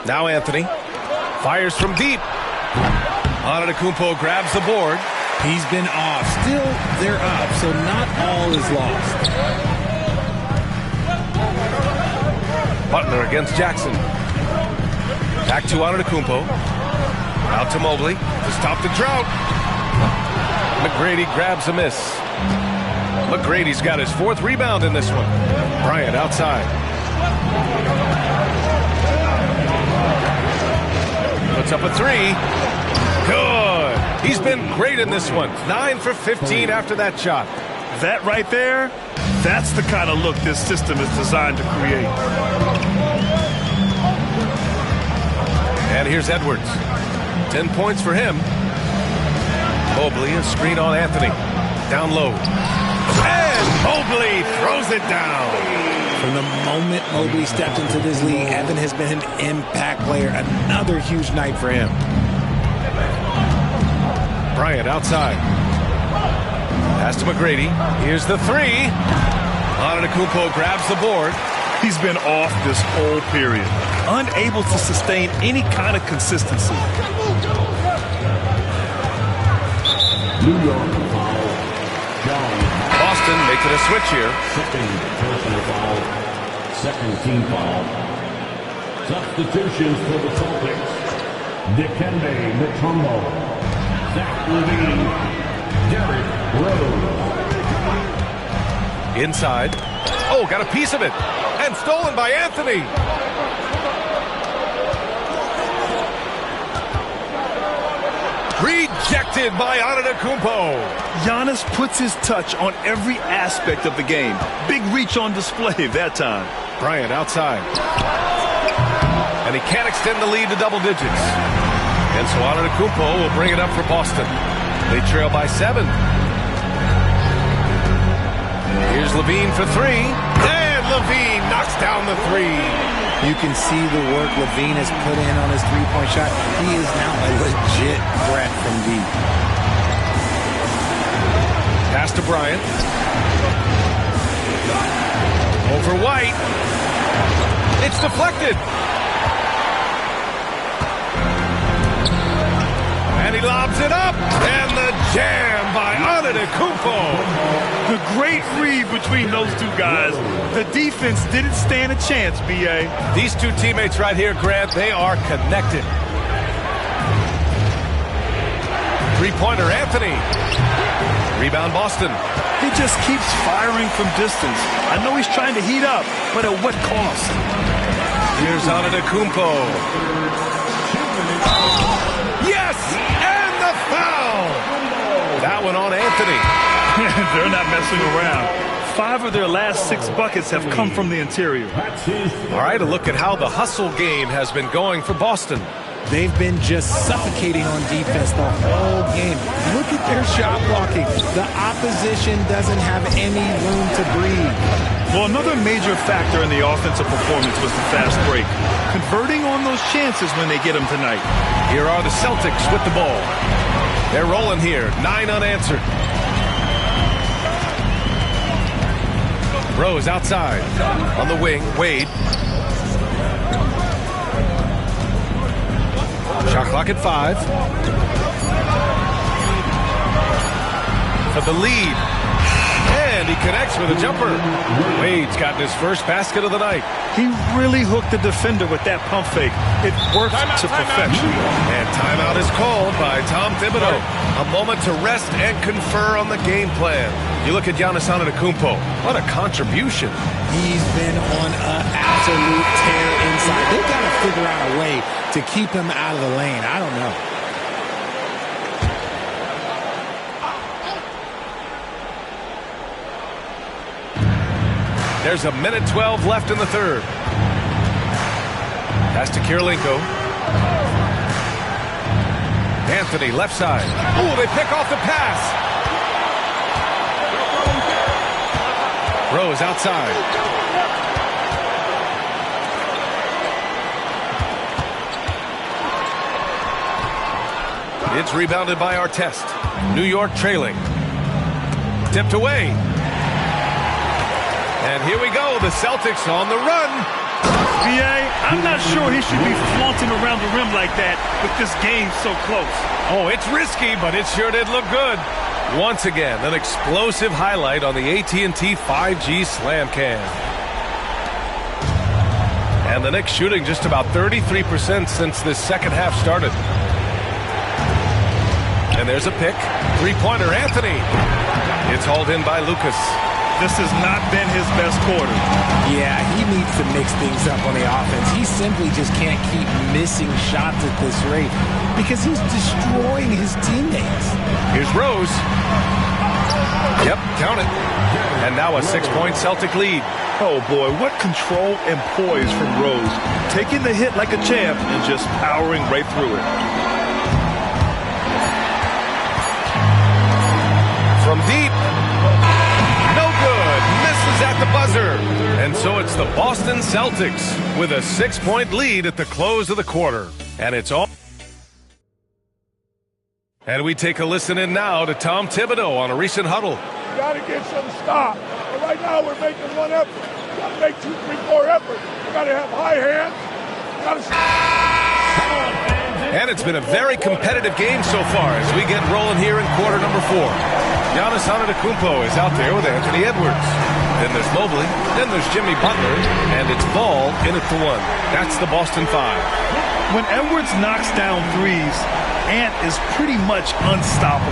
Now Anthony. Fires from deep. Antetokounmpo grabs the board. He's been off. Still, they're up, so not all is lost. Butler against Jackson. Back to Antetokounmpo. Out to Mobley to stop the drought. McGrady grabs a miss. McGrady's got his 4th rebound in this one. Bryant outside. Puts up a 3. Good. He's been great in this one. 9 for 15 after that shot. That right there, that's the kind of look this system is designed to create. And here's Edwards. 10 points for him. Mobley, a screen on Anthony. Down low. And Mobley throws it down. From the moment Mobley stepped into this league, Evan has been an impact player. Another huge night for him. Bryant outside. Pass to McGrady. Here's the 3. Antetokounmpo grabs the board. He's been off this whole period. Unable to sustain any kind of consistency. New York foul. John. Boston making a switch here. Second personal foul. Second team foul. Substitutions for the Celtics. Dikembe Mutombo. Zach LaVine. Derrick Rose. Inside. Oh, got a piece of it. And stolen by Anthony. Rejected by Antetokounmpo. Giannis puts his touch on every aspect of the game. Big reach on display that time. Bryant outside. And he can't extend the lead to double digits. And so Antetokounmpo will bring it up for Boston. They trail by 7. Here's LaVine for 3. And LaVine knocks down the 3. You can see the work LaVine has put in on his three-point shot. He is now a legit threat from deep. Pass to Bryant. Over White. It's deflected. And he lobs it up. And the jam by Antetokounmpo. The great read between those two guys. The defense didn't stand a chance, B.A. These two teammates right here, Grant, they are connected. Three-pointer, Anthony. Rebound, Boston. He just keeps firing from distance. I know he's trying to heat up, but at what cost? Here's Antetokounmpo. Yes! And the foul! That one on Anthony. They're not messing around. 5 of their last 6 buckets have come from the interior. All right, a look at how the hustle game has been going for Boston. They've been just suffocating on defense the whole game. Look at their shot blocking. The opposition doesn't have any room to breathe. Well, another major factor in the offensive performance was the fast break. Converting on those chances when they get them tonight. Here are the Celtics with the ball. They're rolling here, 9 unanswered. Rose outside. On the wing, Wade. Shot clock at 5. For the lead. And he connects with a jumper. Wade's gotten his first basket of the night. He really hooked the defender with that pump fake. It worked to perfection. And timeout is called by Tom Thibodeau. A moment to rest and confer on the game plan. You look at Giannis Antetokounmpo. What a contribution. He's been on an absolute tear inside. They've got to figure out a way to keep him out of the lane. I don't know. There's a minute 12 left in the third. Pass to Kirilenko. Anthony, left side. Oh, they pick off the pass. Rose outside. It's rebounded by Artest. New York trailing. Tipped away. And here we go. The Celtics on the run. B.A., I'm not sure he should be flaunting around the rim like that with this game so close. Oh, it's risky, but it sure did look good. Once again, an explosive highlight on the AT&T 5G Slam Cam. And the Knicks shooting just about 33% since this second half started. And there's a pick. Three-pointer, Anthony. It's hauled in by Lucas. This has not been his best quarter. Yeah, he needs to mix things up on the offense. He simply just can't keep missing shots at this rate because he's destroying his teammates. Here's Rose. Yep, count it. And now a 6-point Celtic lead. Oh, boy, what control and poise from Rose. Taking the hit like a champ and just powering right through it. From deep. At the buzzer. And so it's the Boston Celtics with a 6-point lead at the close of the quarter. And it's all. And we take a listen in now to Tom Thibodeau on a recent huddle. You got to get some stop. But right now we're making one effort. You got to make 2, 3, 4 efforts. You got to have high hands. You got to. And it's been a very competitive game so far as we get rolling here in quarter number 4. Giannis Antetokounmpo is out there with Anthony Edwards. Then there's Mobley. Then there's Jimmy Butler. And it's Ball in at the 1. That's the Boston 5. When Edwards knocks down threes, Ant is pretty much unstoppable.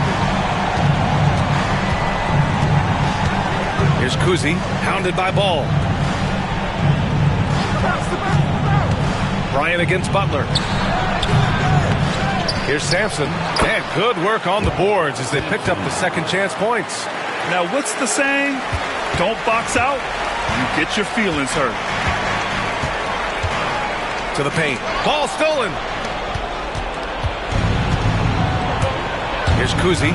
Here's Kuzi, hounded by Ball. Bryant against Butler. Here's Sampson. And good work on the boards as they picked up the second chance points. Now, what's the saying? Don't box out. You get your feelings hurt. To the paint. Ball stolen. Here's Kuzi.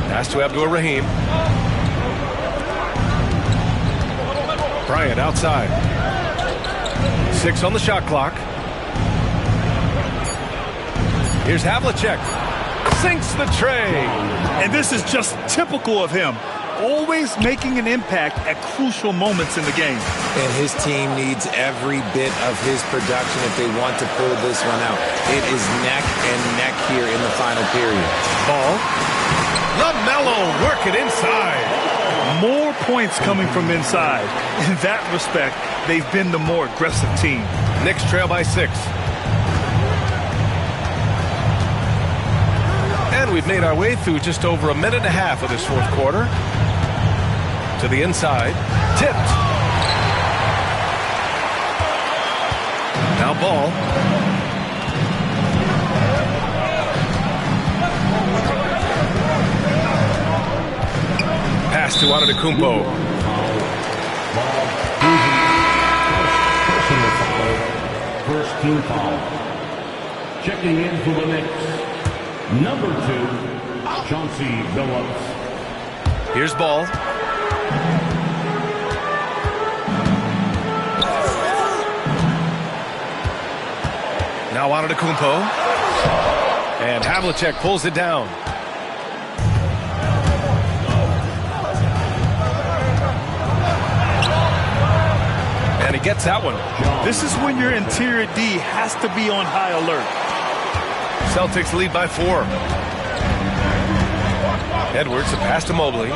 Pass to Abdur-Rahim. Bryant outside. 6 on the shot clock. Here's Havlicek. Sinks the tray. And this is just typical of him. Always making an impact at crucial moments in the game. And his team needs every bit of his production if they want to pull this one out. It is neck and neck here in the final period. Ball. LaMelo working inside. More points coming from inside. In that respect, they've been the more aggressive team. Knicks trail by 6. And we've made our way through just over a minute and a half of this fourth quarter. To the inside. Tipped. Now Ball. Pass to Antetokounmpo. First team foul. Checking in for the Knicks. Number 2, Chauncey Billups. Here's Ball. Now Antetokounmpo. And Havlicek pulls it down. And he gets that one. This is when your interior D has to be on high alert. Celtics lead by 4. Edwards, a pass to Mobley.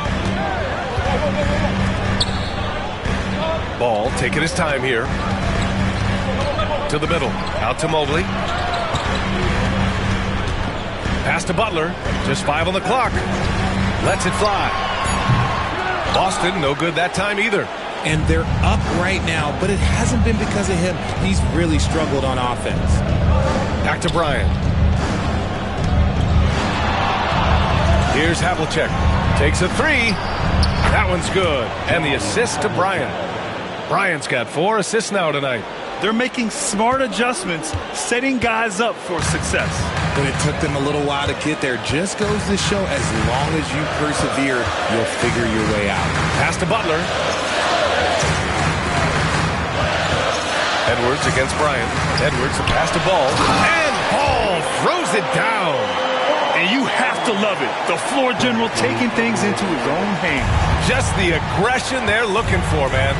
Ball taking his time here. To the middle. Out to Mobley. Pass to Butler. Just 5 on the clock. Lets it fly. Boston, no good that time either. And they're up right now, but it hasn't been because of him. He's really struggled on offense. Back to Bryant. Here's Havlicek. Takes a three. That one's good. And the assist to Bryant. Bryant's got 4 assists now tonight. They're making smart adjustments, setting guys up for success. But it took them a little while to get there. Just goes to show as long as you persevere, you'll figure your way out. Pass to Butler. Edwards against Bryant. Edwards, pass to Ball. And Ball throws it down. And you have to love it. The floor general taking things into his own hands. Just the aggression they're looking for, man.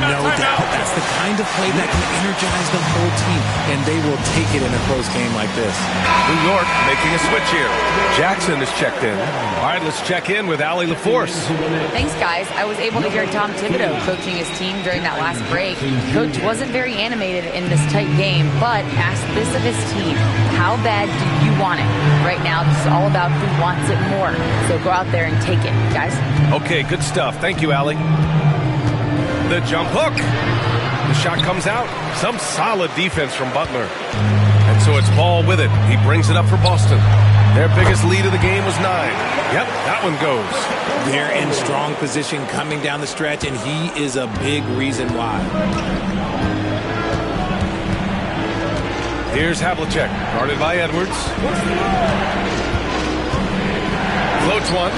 No doubt. That's the kind of play that can energize the whole team, and they will take it in a close game like this. New York making a switch here. Jackson is checked in. All right, let's check in with Allie LaForce. Thanks, guys. I was able to hear Tom Thibodeau coaching his team during that last break. Coach wasn't very animated in this tight game, but asked this of his team. How bad do you want it? Right now, this is all about who wants it more. So go out there and take it, guys. Okay, good stuff. Thank you, Allie. The jump hook. The shot comes out. Some solid defense from Butler. And so it's Ball with it. He brings it up for Boston. Their biggest lead of the game was 9. Yep, that one goes. They're in strong position coming down the stretch, and he is a big reason why. Here's Havlicek, guarded by Edwards. Floats one.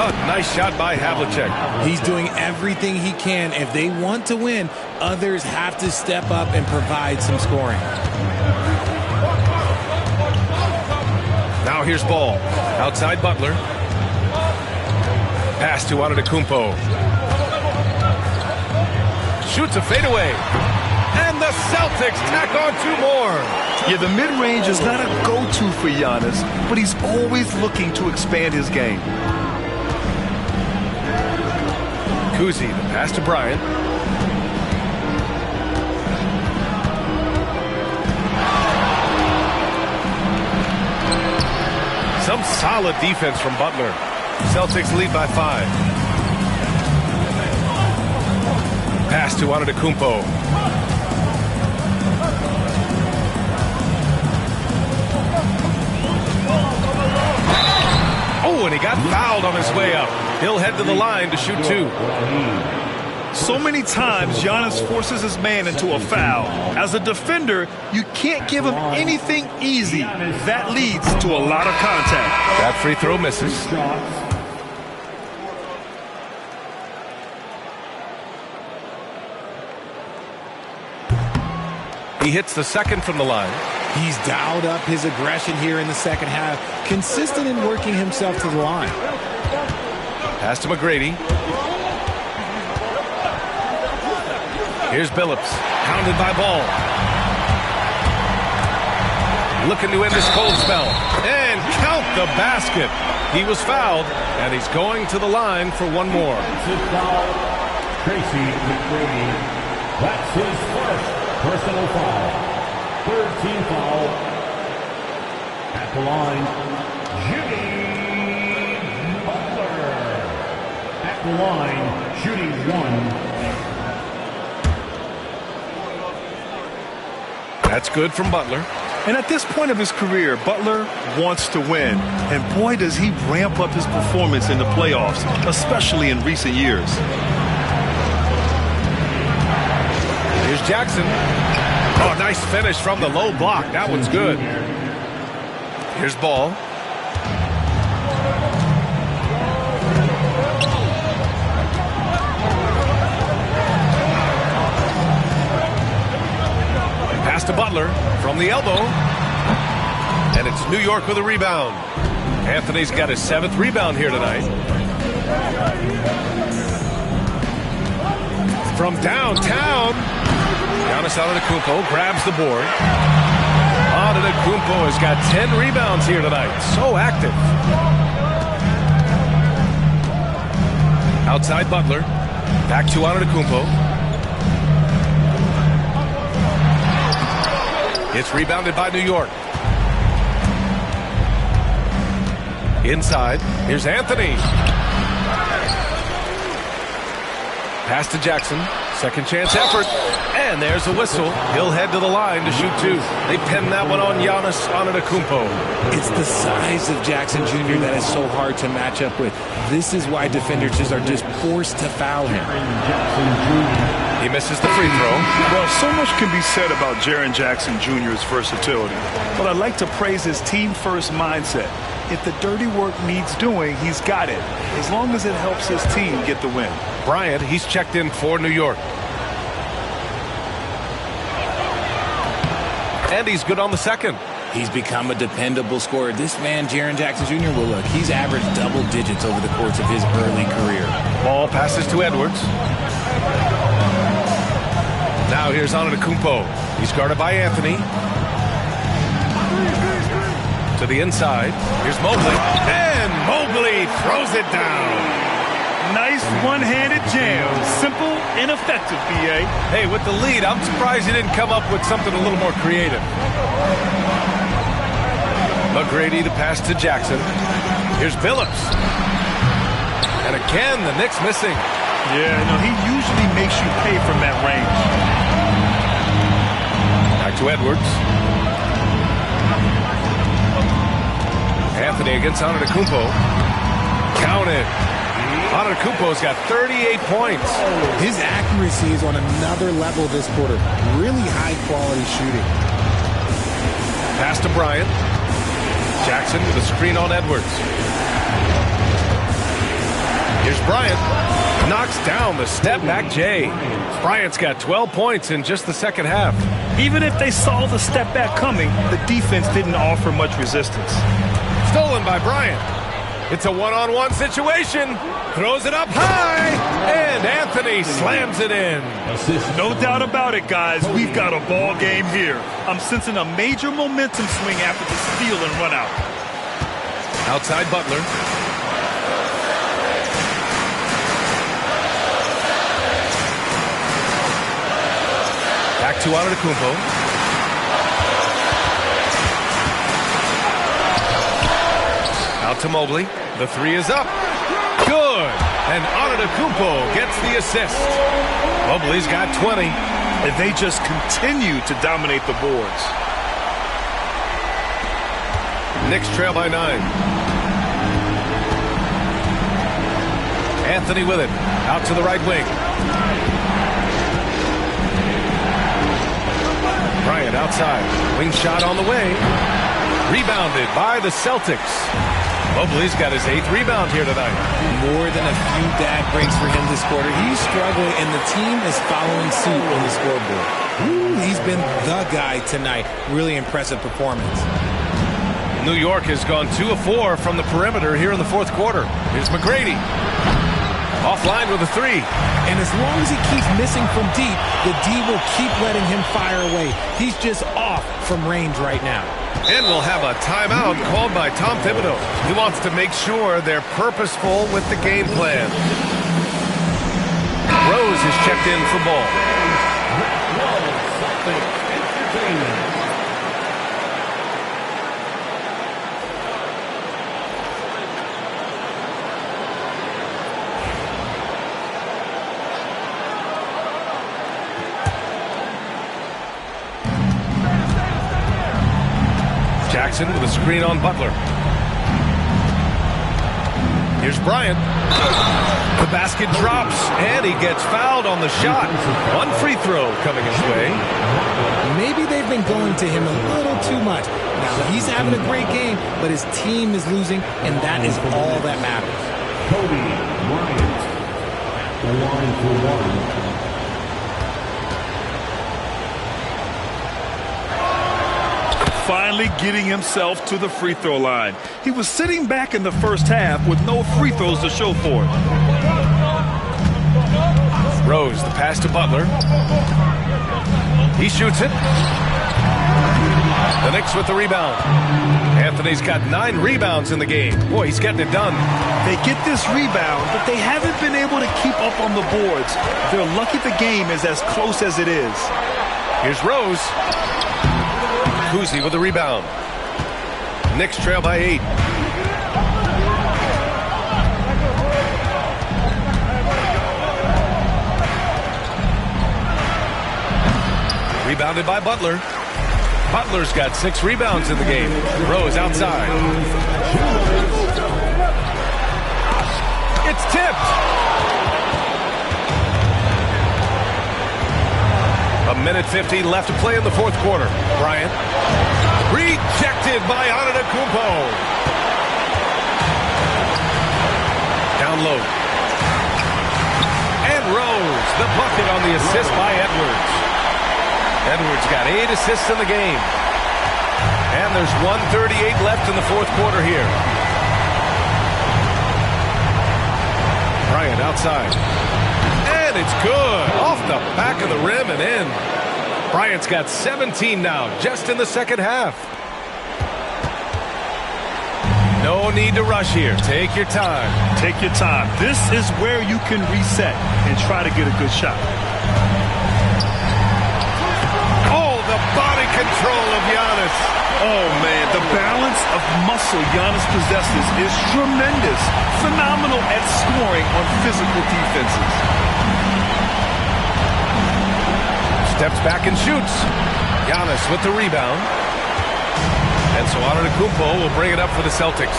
Oh, nice shot by Havlicek. He's doing everything he can. If they want to win, others have to step up and provide some scoring. Now here's Ball. Outside Butler. Pass to Antetokounmpo. Shoots a fadeaway. And the Celtics tack on 2 more. Yeah, the mid-range is not a go-to for Giannis, but he's always looking to expand his game. Kuzi, the pass to Bryant. Some solid defense from Butler. Celtics lead by 5. Pass to Antetokounmpo. Oh, and he got fouled on his way up. He'll head to the line to shoot 2. So many times, Giannis forces his man into a foul. As a defender, you can't give him anything easy. That leads to a lot of contact. That free throw misses. He hits the second from the line. He's dialed up his aggression here in the second half, consistent in working himself to the line. Pass to McGrady. Here's Billups, pounded by Ball. Looking to end this cold spell. And count the basket. He was fouled, and he's going to the line for 1 more. Tracy McGrady. That's his first personal foul. 3rd team foul. At the line, Jimmy Butler. At the line, shooting 1. That's good from Butler. And at this point of his career, Butler wants to win. And boy, does he ramp up his performance in the playoffs, especially in recent years. Here's Jackson. Oh, nice finish from the low block. That one's good. Here's Ball. Pass to Butler from the elbow. And it's New York with a rebound. Anthony's got his 7th rebound here tonight. From downtown, Giannis Antetokounmpo grabs the board. Antetokounmpo has got 10 rebounds here tonight. So active. Outside Butler. Back to Antetokounmpo. It's rebounded by New York. Inside, here's Anthony. Pass to Jackson. Second chance effort. And there's a whistle. He'll head to the line to shoot two. They pin that one on Giannis Antetokounmpo. It's the size of Jackson Jr. that is so hard to match up with. This is why defenders are just forced to foul him. He misses the free throw. Well, so much can be said about Jaren Jackson Jr.'s versatility, but I'd like to praise his team-first mindset. If the dirty work needs doing, he's got it, as long as it helps his team get the win. Bryant, he's checked in for New York. And he's good on the second. He's become a dependable scorer. This man, Jaren Jackson Jr., well, look, he's averaged double digits over the course of his early career. Ball passes to Edwards. Now here's Antetokounmpo. He's guarded by Anthony. To the inside. Here's Mobley. And Mobley throws it down. Nice one-handed jam. Simple and effective, B.A. Hey, with the lead, I'm surprised he didn't come up with something a little more creative. McGrady to pass to Jackson. Here's Billups. And again, the Knicks missing. Yeah, no, he usually makes you pay from that range. Back to Edwards. Anthony against Antetokounmpo. Counted. Antetokounmpo's got 38 points. His accuracy is on another level this quarter. Really high-quality shooting. Pass to Bryant. Jackson with a screen on Edwards. Here's Bryant. Knocks down the step-back J. Bryant's got 12 points in just the second half. Even if they saw the step back coming, the defense didn't offer much resistance. Stolen by Bryant. It's a one-on-one situation. Throws it up high. And Anthony slams it in. No doubt about it, guys. We've got a ball game here. I'm sensing a major momentum swing after the steal and run out. Outside Butler. Back to Antetokounmpo. Out to Mobley. The three is up. Good. And Antetokounmpo gets the assist. Mobley's got 20. And they just continue to dominate the boards. Knicks trail by 9. Anthony with it. Out to the right wing. Bryant outside. Wing shot on the way. Rebounded by the Celtics. Mobley's got his 8th rebound here tonight. More than a few bad breaks for him this quarter. He's struggling, and the team is following suit on the scoreboard. He's been the guy tonight. Really impressive performance. New York has gone 2 of 4 from the perimeter here in the fourth quarter. Here's McGrady. Offline with a 3. And as long as he keeps missing from deep, the D will keep letting him fire away. He's just off from range right now. And we'll have a timeout called by Tom Thibodeau. He wants to make sure they're purposeful with the game plan. Rose is checked in for ball. Jackson with a screen on Butler. Here's Bryant. The basket drops, and he gets fouled on the shot. One free throw coming his way. Maybe they've been going to him a little too much. Now, he's having a great game, but his team is losing, and that is all that matters. Kobe Bryant, the line for 1. Finally getting himself to the free throw line. He was sitting back in the first half with no free throws to show for it. Rose, the pass to Butler. He shoots it. The Knicks with the rebound. Anthony's got 9 rebounds in the game. Boy, he's getting it done. They get this rebound, but they haven't been able to keep up on the boards. They're lucky the game is as close as it is. Here's Rose. Kuzi with the rebound. Knicks trail by 8. Rebounded by Butler. Butler's got 6 rebounds in the game. Rose outside. It's tipped. A minute 15 left to play in the fourth quarter. Bryant. Rejected by Antetokounmpo. Down low. And Rose, the bucket on the assist by Edwards. Edwards got 8 assists in the game. And there's 1:38 left in the fourth quarter here. Bryant outside. And it's good. Off the back of the rim and in. Bryant's got 17 now, just in the second half. No need to rush here. Take your time. Take your time. This is where you can reset and try to get a good shot. Oh, the body control of Giannis. Oh, man, the balance of muscle Giannis possesses is tremendous. Phenomenal at scoring on physical defenses. Steps back and shoots. Giannis with the rebound. And so Antetokounmpo will bring it up for the Celtics.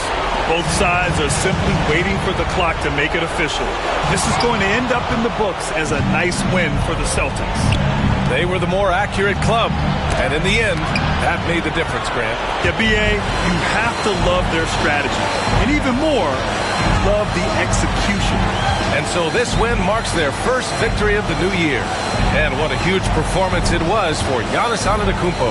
Both sides are simply waiting for the clock to make it official. This is going to end up in the books as a nice win for the Celtics. They were the more accurate club. And in the end, that made the difference, Grant. Yeah, B.A., you have to love their strategy. And even more, you love the execution. And so this win marks their first victory of the new year. And what a huge performance it was for Giannis Antetokounmpo.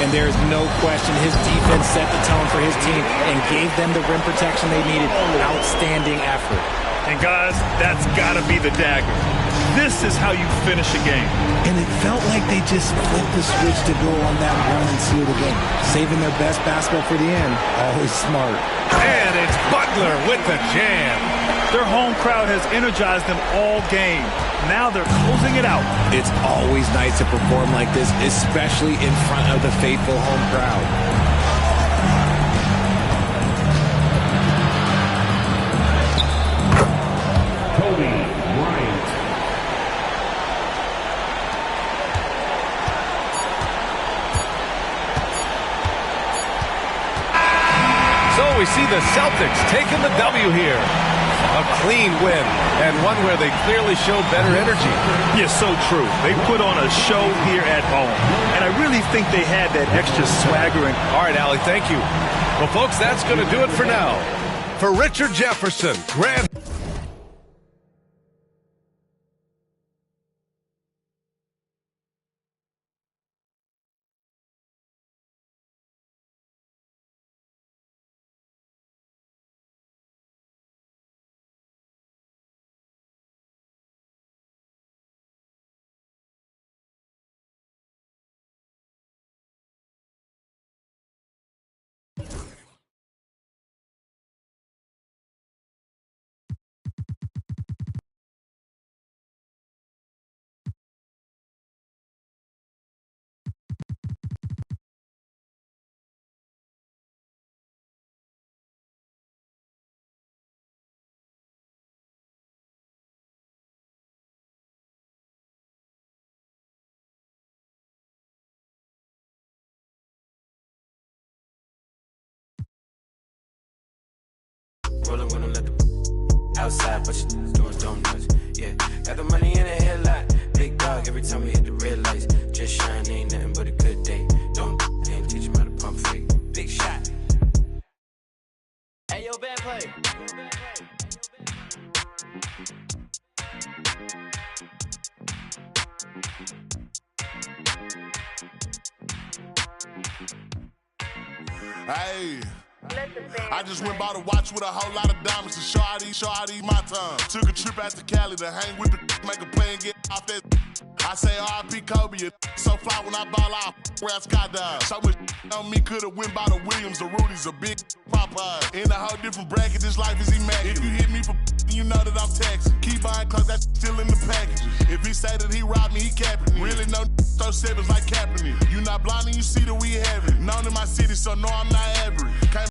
And there's no question his defense set the tone for his team and gave them the rim protection they needed. Outstanding effort. And guys, that's got to be the dagger. This is how you finish a game. And it felt like they just flipped the switch to go on that run and seal the game. Saving their best basketball for the end. Always smart. And it's Butler with the jam. Their home crowd has energized them all game. Now they're closing it out. It's always nice to perform like this, especially in front of the faithful home crowd. Kobe Bryant. So we see the Celtics taking the W here. A clean win, and one where they clearly showed better energy. Yeah, so true. They put on a show here at home, and I really think they had that extra swagger. All right, Allie, thank you. Well, folks, that's going to do it for now. For Richard Jefferson, Grant. Rollin' with them, let the outside, but you doing donuts. Yeah, got the money in the headlight. Big dog every time we hit the red lights. Just shine, ain't nothing but a good day. Don't teach him how to pump fake. Big shot. Hey, yo, bad play. Hey, I just went by the watch with a whole lot of diamonds to show how these my time. Took a trip out to Cali to hang with the make a play and get off that. I say R.I.P. Kobe, so fly when I ball out, where I skydive. So much on me could've went by the Williams, the Rudies, a big Popeye. In a whole different bracket, this life is immaculate. If you hit me for you know that I'm taxing. Keep buying cause that's still in the packages. If he say that he robbed me, he capping me. Really no throw sevens like Kaepernick. You not blind and you see that we have it. Known in my city, so no, I'm not average.